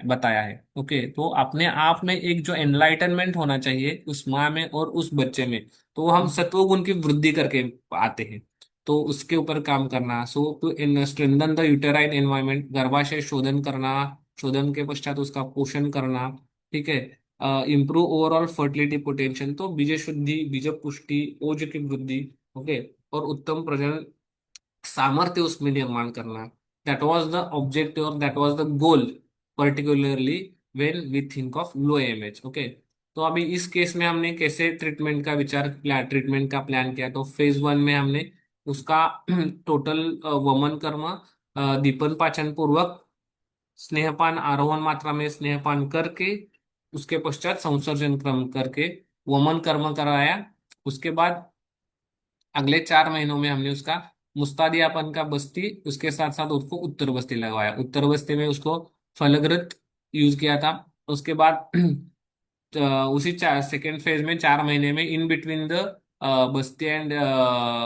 बताया है। ओके, तो अपने आप में एक जो एनलाइटनमेंट होना चाहिए उस माँ में और उस बच्चे में, तो हम सत्व गुण की वृद्धि करके आते हैं। तो उसके ऊपर काम करना। So to in strengthen the uterine environment, गर्भाशय शोधन करना, शोधन के पश्चात उसका पोषण करना। ठीक है, इम्प्रूव ओवरऑल फर्टिलिटी पोटेंशियल, तो बीज शुद्धि, बीज पुष्टि, ओज की वृद्धि। ओके, और उत्तम प्रजनन सामर्थ्य उसमें निर्माण करना। दैट वाज द ऑब्जेक्टिव और that was the goal, particularly when we think of low MH. Okay, तो अभी इस केस में हमने कैसे ट्रीटमेंट का प्लान किया? तो फेज 1 में हमने उसका टोटल वमन कर्म, दीपन पाचन पूर्वक, स्नेहपान आरोहण मात्रा में स्नेहपान करके, उसके पश्चात संसर्जन क्रम करके वमन कर्म कराया। उसके बाद अगले 4 महीनों में हमने उसका मुस्तादियापन का बस्ती, उसके साथ साथ उसको उत्तर बस्ती लगवाया। उत्तर बस्ती में उसको फलग्रत यूज किया था। उसके बाद तो उसी सेकेंड फेज में 4 महीने में in between the Basti and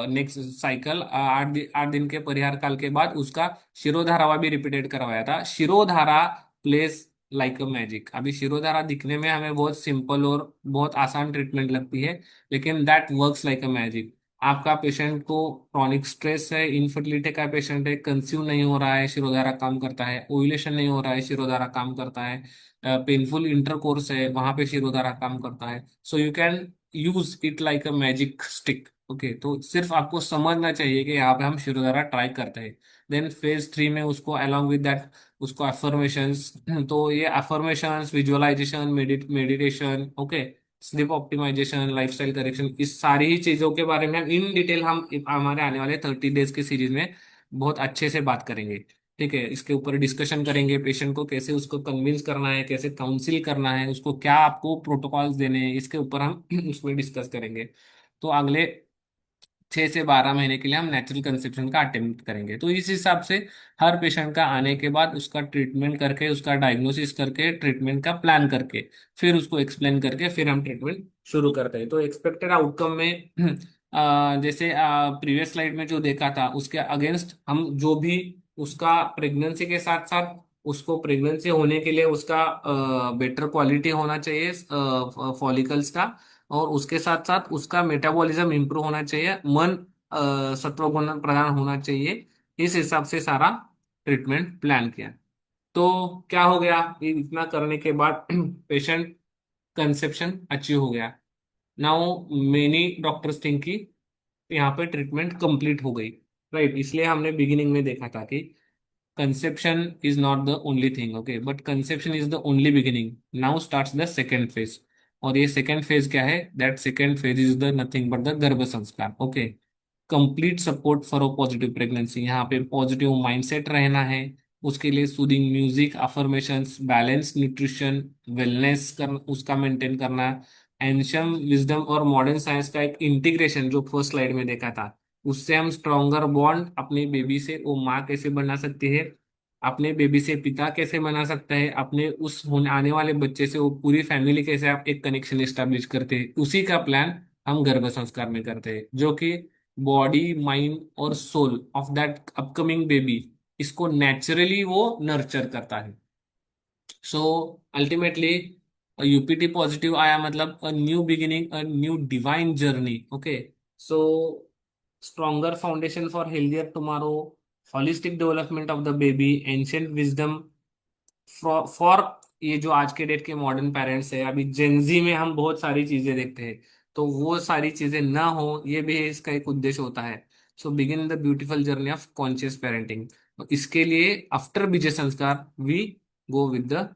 next cycle, 8 दिन के परिहार काल के बाद उसका शिरोधारावा भी रिपीटेड करवाया था। Shirodhara place like a magic. अभी शिरोधारा दिखने में हमें बहुत सिंपल और बहुत आसान ट्रीटमेंट लगती है, लेकिन that works like a magic. आपका पेशेंट को क्रॉनिक स्ट्रेस है, इनफर्टिलिटी का पेशेंट है, कंसीव नहीं हो रहा है, शिरोधारा काम करता है, ओव्यूलेशन नहीं हो रहा है, शिरोधारा काम करता है, पेनफुल इंटरकोर्स है, वहां पे शिरोधारा काम करता है। So you can use it like a magic stick. Okay, तो सिर्फ आपको समझना चाहिए कि यहाँ पे हम शिरोधारा ट्राई करते हैं। देन फेज 3 में उसको अलॉन्ग विद दैट उसको अफर्मेशंस, तो ये affirmations, visualisation, meditation, okay, sleep optimisation, lifestyle correction, इस सारी ही चीजों के बारे में हम इन डिटेल हम हमारे आने वाले 30 डेज की सीरीज में बहुत अच्छे से बात करेंगे। ठीक है, इसके ऊपर डिस्कशन करेंगे, पेशेंट को कैसे उसको कन्विंस करना है, कैसे काउंसिल करना है, उसको क्या आपको प्रोटोकॉल्स देने हैं, इसके ऊपर हम उसमें डिस्कस करेंगे। तो अगले 6 से 12 महीने के लिए हम नेचुरल कंसेप्शन का अटेम्प्ट करेंगे। तो इस हिसाब से हर पेशेंट का आने के बाद उसका ट्रीटमेंट करके, उसका डायग्नोसिस करके, ट्रीटमेंट का प्लान करके, फिर उसको एक्सप्लेन करके, फिर हम ट्रीटमेंट शुरू करते हैं। तो एक्सपेक्टेड आउटकम में जैसे प्रीवियस स्लाइड में जो देखा था उसके अगेंस्ट हम जो भी उसका प्रेगनेंसी के साथ साथ उसको प्रेगनेंसी होने के लिए उसका बेटर क्वालिटी होना चाहिए फॉलिकल्स का, और उसके साथ साथ उसका मेटाबॉलिज्म इंप्रूव होना चाहिए, मन सत्वगुण प्रदान होना चाहिए। इस हिसाब से सारा ट्रीटमेंट प्लान किया। तो क्या हो गया, ये इतना करने के बाद पेशेंट कंसेप्शन अचीव हो गया। नाउ मेनी डॉक्टर्स थिंक कि यहाँ पे ट्रीटमेंट कंप्लीट हो गई, राइट। इसलिए हमने बिगिनिंग में देखा था कि conception is not the only thing, okay, but conception is the only beginning. Now starts the second phase। और ये सेकेंड फेज क्या है, that second phase is the nothing but the garbh संस्कार। Okay, complete support for a positive pregnancy. यहाँ पे positive mindset रहना है, उसके लिए soothing music, affirmations, balance nutrition, wellness कर उसका मेंटेन करना, एंशियम विजडम और मॉडर्न साइंस का एक इंटीग्रेशन जो फर्स्ट स्लाइड में देखा था, उससे हम स्ट्रॉन्गर बॉन्ड अपनी बेबी से वो माँ कैसे बना सकती है, अपने बेबी से पिता कैसे बना सकता है, अपने उस होने आने वाले बच्चे से वो पूरी फैमिली कैसे आप एक कनेक्शन एस्टेब्लिश करते हैं, उसी का प्लान हम गर्भ संस्कार में करते हैं, जो कि बॉडी, माइंड और soul of that upcoming baby इसको नेचुरली वो नर्चर करता है। सो अल्टीमेटली यूपीटी पॉजिटिव आया मतलब a new beginning, a new divine journey. Okay, so stronger foundation for healthier tomorrow, holistic development of the baby, ancient wisdom for ये जो आज के डेट के मॉडर्न पेरेंट्स है, अभी जेंजी में हम बहुत सारी चीजें देखते हैं, तो वो सारी चीजें ना हो, ये भी इसका एक उद्देश्य होता है। So begin the beautiful journey of conscious parenting. तो इसके लिए आफ्टर बीज संस्कार we go with the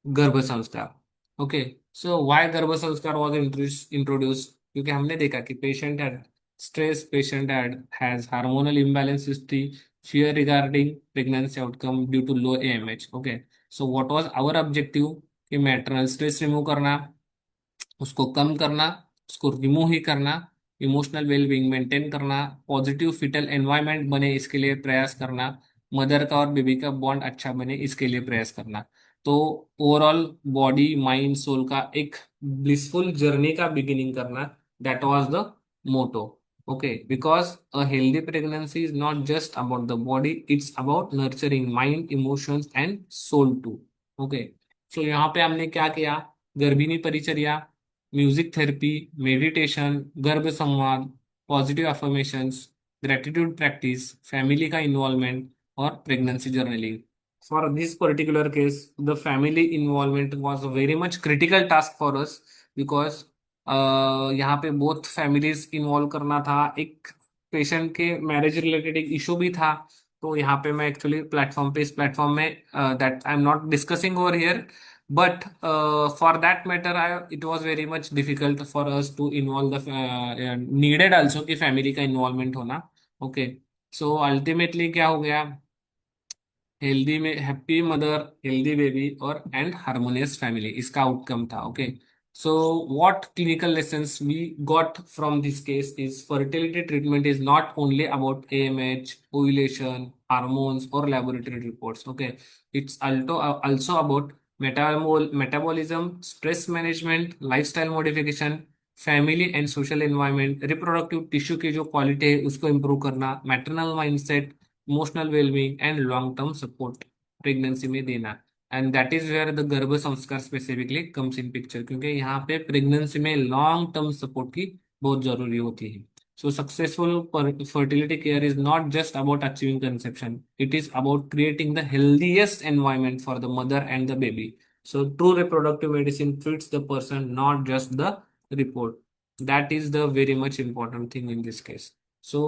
garbh संस्कार। ओके, सो व्हाई गर्भ संस्कार वाज इंट्रोड्यूस, क्योंकि हमने देखा कि patient had stress, patient has hormonal imbalance history, fear regarding pregnancy outcome due to low AMH। Okay, so what was our objective कि maternal stress remove करना, उसको कम करना, उसको रिमूव ही करना, इमोशनल वेलबींग मेंटेन करना, पॉजिटिव फिटल एनवायरनमेंट बने इसके लिए प्रयास करना, मदर का और बेबी का बॉन्ड अच्छा बने इसके लिए प्रयास करना। तो ओवरऑल बॉडी, माइंड, सोल का एक ब्लिसफुल जर्नी का बिगिनिंग करना, that was the motto. Okay, because a healthy pregnancy is not just about the body, it's about nurturing mind, emotions and soul too. Okay, so यहाँ पे हमने क्या किया, गर्भिणी परिचर्या, म्यूजिक थेरेपी, मेडिटेशन, गर्भ संवाद, positive affirmations, gratitude practice, family का involvement और pregnancy journaling. For this particular case the family involvement was very much critical task for us, because यहाँ पे बोथ फैमिलीज इन्वॉल्व करना था, एक पेशेंट के मैरिज रिलेटेड एक इशू भी था। तो यहाँ पे मैं एक्चुअली प्लेटफॉर्म पे, इस प्लेटफॉर्म में that I am not discussing over here, but for that matter it was very much difficult for us to involve the needed also कि फैमिली का इन्वॉल्वमेंट होना। ओके, सो अल्टीमेटली क्या हो गया, healthy में हैप्पी मदर, हेल्दी बेबी और and harmonious family, इसका outcome था। Okay, so what clinical lessons we got from this case is fertility treatment is not only about AMH, ovulation, hormones और laboratory reports. Okay, it's also about metabolism, stress management, lifestyle modification, family and social environment, reproductive tissue की जो quality है उसको improve करना, maternal mindset, emotional wellbeing and long term support pregnancy में देना। And that is where the garbh sanskar specifically comes in picture, क्योंकि यहाँ पे प्रेगनेंसी में लॉन्ग टर्म सपोर्ट की बहुत जरूरी होती है. So successful fertility care is not just about achieving conception. It is about creating the healthiest environment for the mother and the baby. So true reproductive medicine fits the person, not just the report. That is the very much important thing in this case. So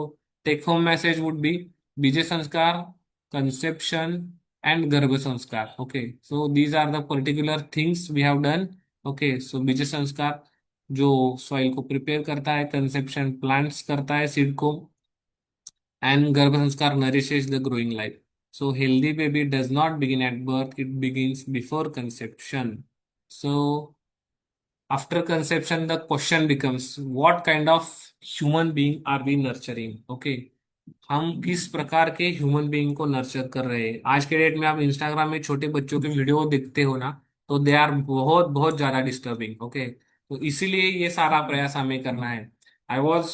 take home message would be Bija Sanskar, conception and Garbha Sanskar. Okay. So these are the particular things we have done. Okay. So Bija Sanskar जो soil को prepare करता है, conception plants करता है seed को, and garbh sanskar nourishes the growing life. So healthy baby does not begin at birth, it begins before conception. So after conception the question becomes what kind of human being are we nurturing. Okay, हम किस प्रकार के human being को nurture कर रहे हैं. आज के डेट में आप इंस्टाग्राम में छोटे बच्चों के वीडियो देखते हो ना, तो दे आर बहुत बहुत ज्यादा डिस्टर्बिंग. ओके, तो इसीलिए ये सारा प्रयास हमें करना है. I was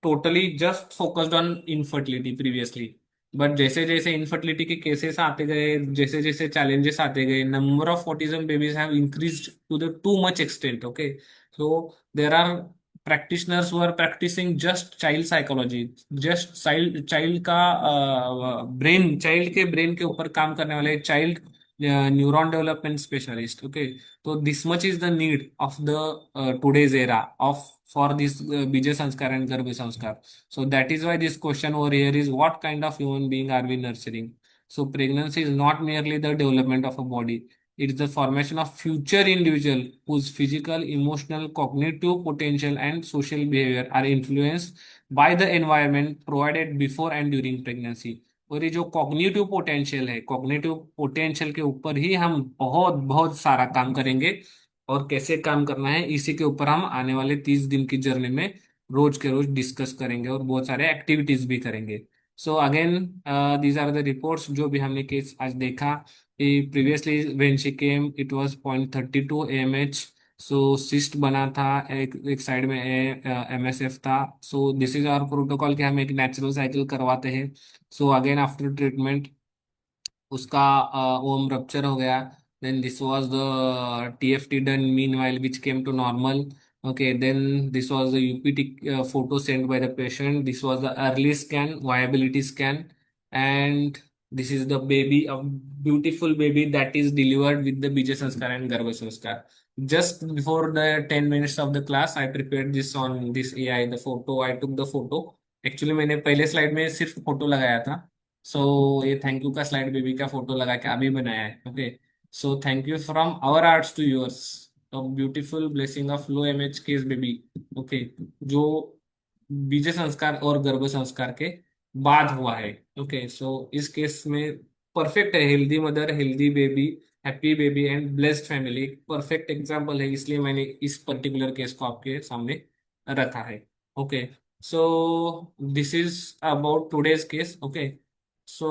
totally just focused on infertility previously, but जैसे जैसे इनफर्टिलिटी के केसेस आते गए, जैसे जैसे चैलेंजेस आते गए, number of autism babies have increased to the too much extent. Okay, so there are practitioners who are practicing just child psychology, just child का ब्रेन, चाइल्ड के ब्रेन के ऊपर काम करने वाले child neuron development specialist. Okay, so this much is the need of the today's era of for this Bija Sanskar and Garbha Sanskar. So that is why this question over here is what kind of human being are we nurturing? So pregnancy is not merely the development of a body. It is the formation of future individual whose physical, emotional, cognitive potential and social behavior are influenced by the environment provided before and during pregnancy. और ये जो cognitive potential है, cognitive potential के ऊपर ही हम बहुत बहुत सारा काम करेंगे. और कैसे काम करना है इसी के ऊपर हम आने वाले 30 दिन की जर्नी में रोज के रोज डिस्कस करेंगे और बहुत सारे एक्टिविटीज भी करेंगे. So again these are the reports जो भी हमने केस आज देखा. Previously when she came it was 0.32 AMH. So cyst बना था, एक एक साइड में MSF था. So this is our protocol कि हम एक नेचुरल साइकिल करवाते हैं. सो अगेन आफ्टर ट्रीटमेंट उसका ओम रप्चर हो गया. Then this was the TFT done meanwhile which came to normal. Okay, then this was the UPT photo sent by the patient. This was the early scan, viability scan, and this is the baby, a beautiful baby that is delivered with the Bija Sanskar and Garbha Sanskar. Just before the 10 minutes of the class, I prepared this on this AI, the photo. I took the photo. Actually, मैंने पहले slide में सिर्फ photo लगाया था. So ये thank you का slide baby का photo लगा के अभी बनाया है. Okay, so thank you from our hearts to yours. Beautiful blessing of low MH case baby. Okay, जो बीज संस्कार और गर्भ संस्कार के बाद हुआ है. ओके, सो इस केस में परफेक्ट है. Healthy mother, healthy baby, happy baby and blessed family perfect example है, इसलिए मैंने इस पर्टिकुलर केस को आपके सामने रखा है. Okay, so this is about today's case. Okay, so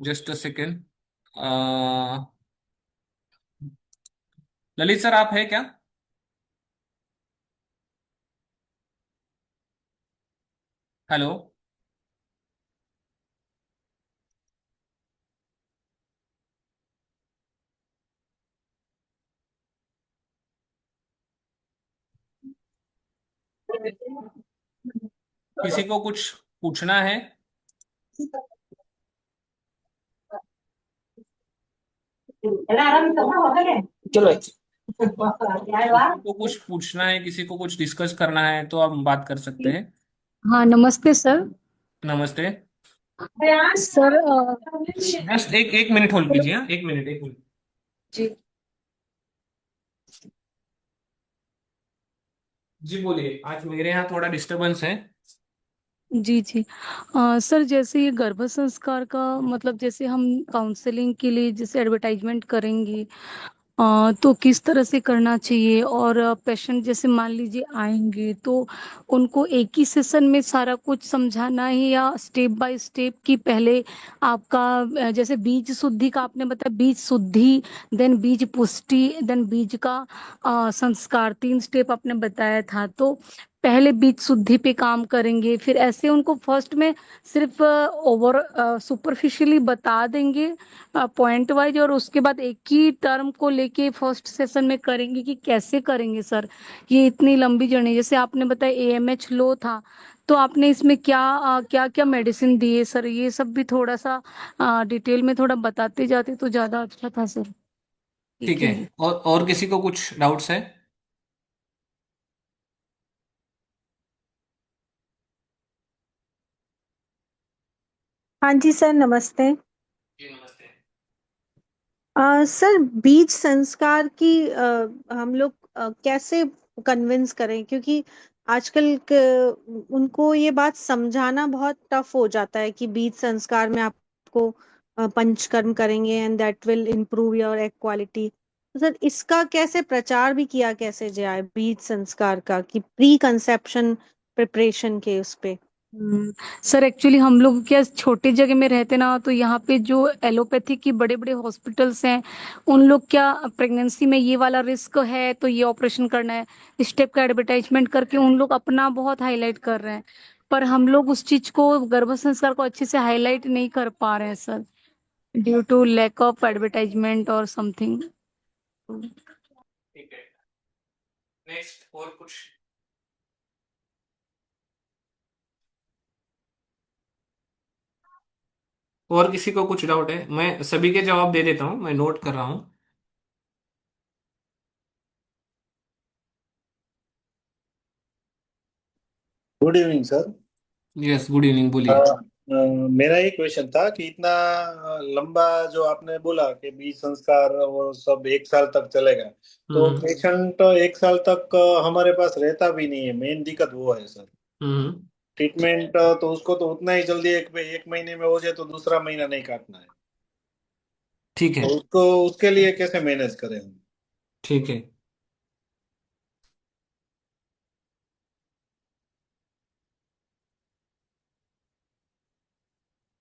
just a second. Lalit sir आप है क्या? हेलो. किसी को कुछ पूछना है? चलो किसी को कुछ पूछना है, किसी को कुछ डिस्कस करना है तो आप बात कर सकते हैं. हाँ नमस्ते सर. नमस्ते. सर जस्ट एक एक मिनट होल्ड कीजिए. एक मिनट, एक मिनट. जी जी बोलिए. आज मेरे यहाँ थोड़ा डिस्टरबेंस है. जी जी सर, जैसे ये गर्भ संस्कार का मतलब जैसे हम काउंसलिंग के लिए जैसे एडवर्टाइजमेंट करेंगे, तो किस तरह से करना चाहिए? और पेशेंट जैसे मान लीजिए आएंगे तो उनको एक ही सेशन में सारा कुछ समझाना है या स्टेप बाय स्टेप की पहले आपका जैसे बीज शुद्धि का आपने बताया, बीज शुद्धि, देन बीज पुष्टि, देन बीज का संस्कार, 3 स्टेप आपने बताया था. तो पहले बीज शुद्धि पे काम करेंगे, फिर ऐसे उनको फर्स्ट में सिर्फ ओवर सुपरफिशियली बता देंगे पॉइंट वाइज, और उसके बाद एक ही टर्म को लेके फर्स्ट सेशन में करेंगे कि कैसे करेंगे सर। ये इतनी लंबी जर्नी, जैसे आपने बताया एएमएच लो था, तो आपने इसमें क्या क्या क्या मेडिसिन दिए सर, ये सब भी थोड़ा सा डिटेल में थोड़ा बताते जाते तो ज्यादा अच्छा था सर। ठीक ठीक है। है। और किसी को कुछ डाउट्स है? हाँ जी सर, नमस्ते। जी नमस्ते। सर, बीज संस्कार की हम लोग कैसे कन्विंस करें, क्योंकि आजकल उनको ये बात समझाना बहुत टफ हो जाता है कि बीज संस्कार में आपको पंचकर्म करेंगे and that will improve your egg quality. तो सर, इसका कैसे प्रचार भी किया कैसे जाए बीज संस्कार का, कि प्री कंसेप्शन प्रिपरेशन के उस पे। हम्म, सर एक्चुअली हम लोग क्या छोटे जगह में रहते ना, तो यहाँ पे जो एलोपैथी की बड़े बड़े हॉस्पिटल्स हैं, उन लोग क्या प्रेगनेंसी में ये वाला रिस्क है तो ये ऑपरेशन करना है, इस टाइप का एडवर्टाइजमेंट करके उन लोग अपना बहुत हाईलाइट कर रहे हैं। पर हम लोग उस चीज को, गर्भ संस्कार को अच्छे से हाईलाइट नहीं कर पा रहे हैं sir, due to lack of advertisement और समथिंग। ठीक है। नेक्स्ट और कुछ? और किसी को कुछ डाउट है? मैं सभी के जवाब दे देता हूँ, मैं नोट कर रहा हूँ। Good evening sir. Yes, good evening, uh, बोलिए। मेरा एक क्वेश्चन था कि इतना लंबा जो आपने बोला कि बीज संस्कार वो सब एक साल तक चलेगा, तो हम्म। पेशेंट एक साल तक हमारे पास रहता भी नहीं है, मेन दिक्कत वो है सर। हम्म। ट्रीटमेंट तो उसको तो उतना ही जल्दी एक महीने में हो जाए तो दूसरा महीना नहीं काटना है, ठीक है। तो उसको उसके लिए कैसे मैनेज करें हम। ठीक है।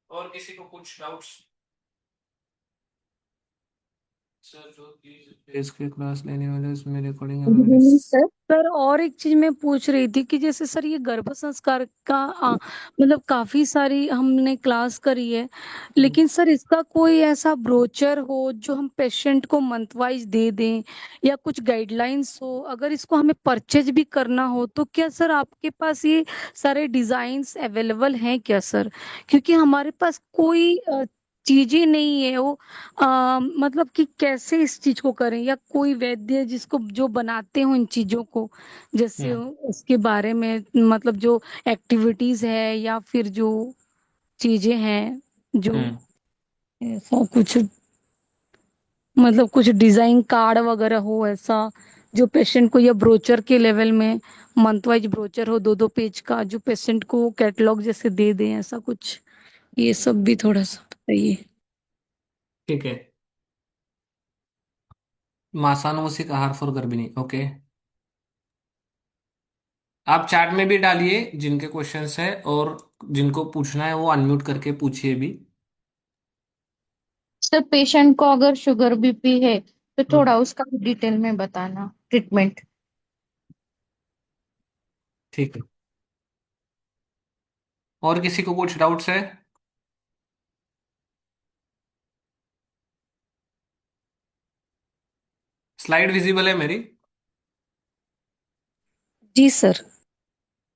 और किसी को कुछ डाउट्स? सर जो इसके क्लास लेने वाले उसमें recording good available. Evening sir. Sir और एक चीज मैं पूछ रही थी कि जैसे सर ये गर्भ संस्कार का मतलब काफी सारी हमने क्लास करी है, लेकिन सर इसका कोई ऐसा ब्रोचर हो जो हम पेशेंट को मंथ वाइज दे दें, या कुछ गाइडलाइंस हो, अगर इसको हमें परचेज भी करना हो तो क्या सर आपके पास ये सारे डिजाइन्स अवेलेबल हैं क्या सर? क्योंकि हमारे पास कोई चीजें नहीं है वो, मतलब कि कैसे इस चीज को करें, या कोई वैद्य जिसको जो बनाते हो इन चीजों को, जैसे हम्म। उसके बारे में, मतलब जो एक्टिविटीज है या फिर जो चीजें हैं, जो हम्म। ऐसा कुछ, मतलब कुछ डिजाइन कार्ड वगैरह हो ऐसा, जो पेशेंट को, या ब्रोचर के लेवल में मंथ वाइज ब्रोचर हो 2-2 पेज का, जो पेशेंट को कैटलॉग जैसे दे दें, ऐसा कुछ, ये सब भी थोड़ा सा बताइए। ठीक है। मासानुवसिक आहार फॉर गर्भिणी, ओके। आप चैट में भी डालिए जिनके क्वेश्चंस है, और जिनको पूछना है वो अनम्यूट करके पूछिए भी। सर, पेशेंट को अगर शुगर बीपी है तो हम्म। थोड़ा उसका भी डिटेल में बताना ट्रीटमेंट। ठीक है। और किसी को कुछ डाउट्स है? स्लाइड विजिबल है मेरी? जी सर।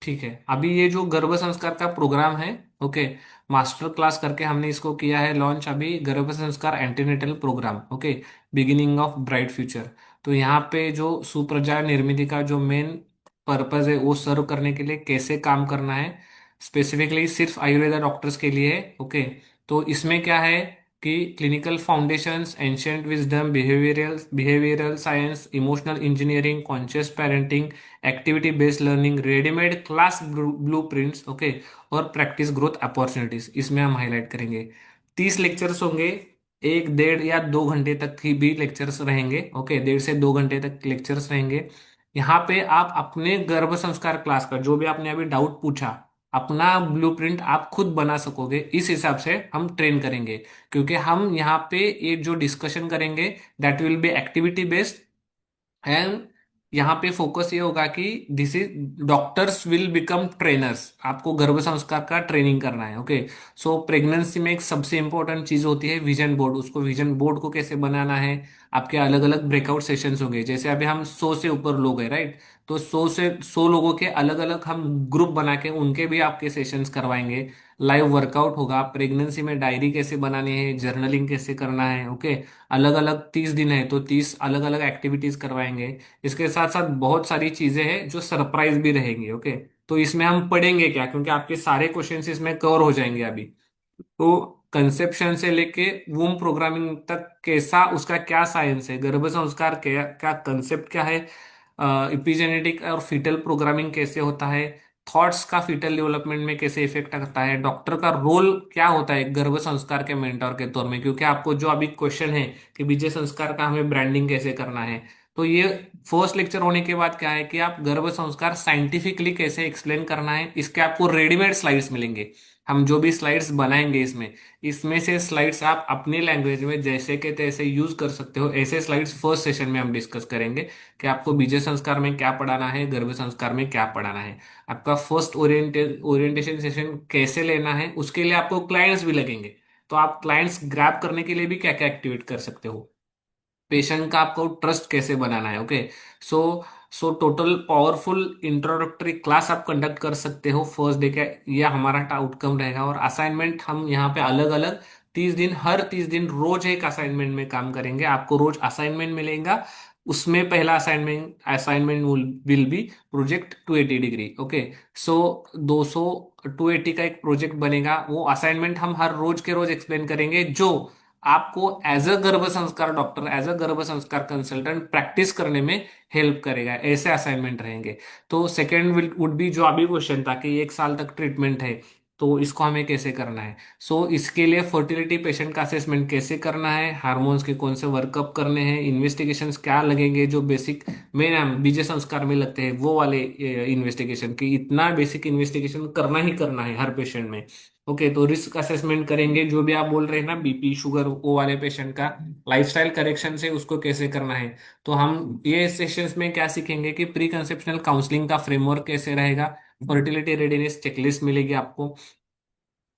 ठीक है। अभी ये जो गर्भ संस्कार का प्रोग्राम है, ओके, मास्टर क्लास करके हमने इसको किया है लॉन्च, अभी Garbh Sanskar antenatal programme, okay, beginning of bright future. तो यहाँ पे जो सुप्रजा निर्मिति का जो मेन पर्पज है वो सर्व करने के लिए कैसे काम करना है, स्पेसिफिकली सिर्फ आयुर्वेदा डॉक्टर्स के लिए, ओके। तो इसमें क्या है कि clinical foundations, ancient wisdom, behavioural science, emotional engineering, conscious parenting, activity based learning, readymade class blue prints, okay, और प्रैक्टिस ग्रोथ अपॉर्चुनिटीज, इसमें हम हाईलाइट करेंगे। 30 लेक्चर्स होंगे, 1, 1.5 या 2 घंटे तक की भी लेक्चर्स रहेंगे, ओके, 1.5 से 2 घंटे तक लेक्चर्स रहेंगे। यहाँ पे आप अपने गर्भ संस्कार क्लास का जो भी आपने अभी डाउट पूछा, अपना ब्लूप्रिंट आप खुद बना सकोगे, इस हिसाब से हम ट्रेन करेंगे। क्योंकि हम यहाँ पे ये जो डिस्कशन करेंगे that will B activity based and यहाँ पे फोकस ये होगा कि this is doctors will become trainers, आपको गर्भ संस्कार का ट्रेनिंग करना है। ओके, सो प्रेगनेंसी में एक सबसे इंपॉर्टेंट चीज होती है विजन बोर्ड। उसको विजन बोर्ड को कैसे बनाना है, आपके अलग अलग ब्रेकआउट सेशंस होंगे। जैसे अभी हम 100 से ऊपर लोग हैं, राइट, तो 100 लोगों के अलग अलग हम ग्रुप बना के उनके भी आपके सेशंस करवाएंगे। लाइव वर्कआउट होगा, प्रेगनेंसी में डायरी कैसे बनानी है, जर्नलिंग कैसे करना है। ओके, अलग अलग 30 दिन है तो 30 अलग अलग एक्टिविटीज करवाएंगे। इसके साथ साथ बहुत सारी चीजें हैं जो सरप्राइज भी रहेंगी। ओके, तो इसमें हम पढ़ेंगे क्या, क्योंकि आपके सारे क्वेश्चंस इसमें कवर हो जाएंगे अभी। तो कंसेप्शन से लेके वूम प्रोग्रामिंग तक कैसा, उसका क्या साइंस है, गर्भ संस्कार क्या क्या कंसेप्ट क्या है, इपिजेनेटिक और फीटल प्रोग्रामिंग कैसे होता है, थॉट्स का फीटल डेवलपमेंट में कैसे इफेक्ट करता है, डॉक्टर का रोल क्या होता है गर्भ संस्कार के मेंटर के तौर में। क्योंकि आपको जो अभी क्वेश्चन है कि बीजे संस्कार का हमें ब्रांडिंग कैसे करना है, तो ये फर्स्ट लेक्चर होने के बाद क्या है कि आप गर्भ संस्कार साइंटिफिकली कैसे एक्सप्लेन करना है, इसके आपको रेडीमेड स्लाइड्स मिलेंगे। हम जो भी स्लाइड्स बनाएंगे इसमें इसमें से स्लाइड्स आप अपनी लैंग्वेज में जैसे के तैसे यूज कर सकते हो। ऐसे स्लाइड्स फर्स्ट सेशन में हम डिस्कस करेंगे कि आपको बीजे संस्कार में क्या पढ़ाना है, गर्भ संस्कार में क्या पढ़ाना है। आपका फर्स्ट ओरिएंटेशन सेशन कैसे लेना है, उसके लिए आपको क्लाइंट्स भी लगेंगे। तो आप क्लाइंट्स ग्रैब करने के लिए भी क्या क्या एक्टिवेट कर सकते हो, पेशेंट का आपको ट्रस्ट कैसे बनाना है। Okay, so total powerful introductory class आप कंडक्ट कर सकते हो फर्स्ट डे का, यह हमारा आउटकम रहेगा। और असाइनमेंट हम यहाँ पे अलग अलग 30 दिन, हर 30 दिन रोज एक असाइनमेंट में काम करेंगे। आपको रोज असाइनमेंट मिलेगा, उसमें पहला assignment assignment will be project 280 degree. Okay, so 200 280 का एक प्रोजेक्ट बनेगा, वो असाइनमेंट हम हर रोज के रोज एक्सप्लेन करेंगे, जो आपको एज अ गर्भ संस्कार डॉक्टर, एज अ गर्भ संस्कार कंसल्टेंट प्रैक्टिस करने में हेल्प करेगा। ऐसे असाइनमेंट रहेंगे। तो सेकेंड वुड बी जो अभी क्वेश्चन था कि 1 साल तक ट्रीटमेंट है, तो इसको हमें कैसे करना है। इसके लिए फर्टिलिटी पेशेंट का असेसमेंट कैसे करना है, हार्मोन्स के कौन से वर्कअप करने हैं, इन्वेस्टिगेशंस क्या लगेंगे, जो बेसिक मेन बीजे संस्कार में लगते हैं वो वाले इन्वेस्टिगेशन की, इतना बेसिक इन्वेस्टिगेशन करना ही करना है हर पेशेंट में। ओके, तो रिस्क असेसमेंट करेंगे, जो भी आप बोल रहे हैं ना, बीपी शुगर वो वाले पेशेंट का लाइफस्टाइल करेक्शन से उसको कैसे करना है। तो हम ये सेशंस में क्या सीखेंगे कि प्री कंसेप्शनल काउंसलिंग का फ्रेमवर्क कैसे रहेगा, फर्टिलिटी रेडीनेस चेकलिस्ट मिलेगी आपको,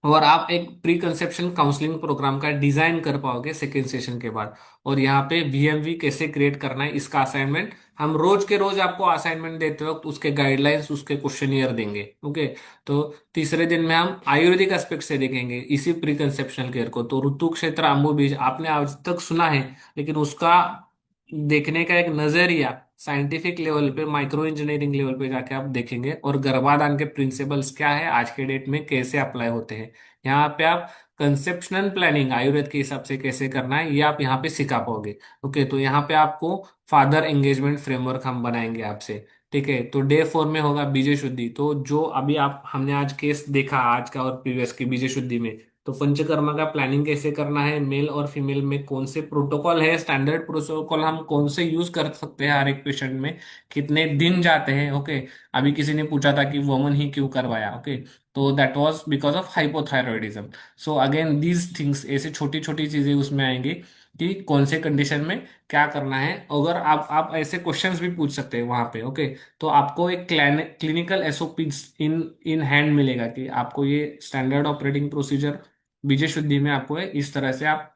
और आप एक प्री कंसेप्शन काउंसलिंग प्रोग्राम का डिजाइन कर पाओगे सेकेंड सेशन के बाद। और यहाँ पे वीएमवी कैसे क्रिएट करना है, इसका असाइनमेंट हम रोज के रोज आपको असाइनमेंट देते वक्त उसके गाइडलाइंस, उसके क्वेश्चनियर देंगे। ओके, तो तीसरे दिन में हम आयुर्वेदिक एस्पेक्ट से देखेंगे इसी प्री कंसेप्शनल केयर को। तो ऋतु क्षेत्र अम्बु बीज आपने आज तक सुना है, लेकिन उसका देखने का एक नजरिया साइंटिफिक लेवल पे, माइक्रो इंजीनियरिंग लेवल पे जाके आप देखेंगे, और गर्भाधान के प्रिंसिपल्स क्या है आज के डेट में, कैसे अप्लाई होते हैं। यहाँ पे आप कंसेप्शनल प्लानिंग आयुर्वेद के हिसाब से कैसे करना है ये आप यहाँ पे सिखा पाओगे। ओके, तो यहाँ पे आपको फादर एंगेजमेंट फ्रेमवर्क हम बनाएंगे आपसे। ठीक है, तो डे 4 में होगा बीजे शुद्धि। तो जो अभी आप हमने आज केस देखा आज का और प्रीवियस की बीजे शुद्धि में, तो पंचकर्मा का प्लानिंग कैसे करना है, मेल और फीमेल में कौन से प्रोटोकॉल है, स्टैंडर्ड प्रोटोकॉल हम कौन से यूज कर सकते हैं, हर एक पेशेंट में कितने दिन जाते हैं। ओके, अभी किसी ने पूछा था कि वोमन ही क्यों करवाया। ओके, तो that was because of hypothyroidism. So again these things, ऐसे छोटी छोटी चीजें उसमें आएंगी कि कौन से कंडीशन में क्या करना है। अगर आप ऐसे क्वेश्चंस भी पूछ सकते हैं वहां पे। ओके, तो आपको एक clinical SOP in in hand मिलेगा कि आपको ये स्टैंडर्ड ऑपरेटिंग प्रोसीजर बीजे शुद्धि में आपको है इस तरह से आप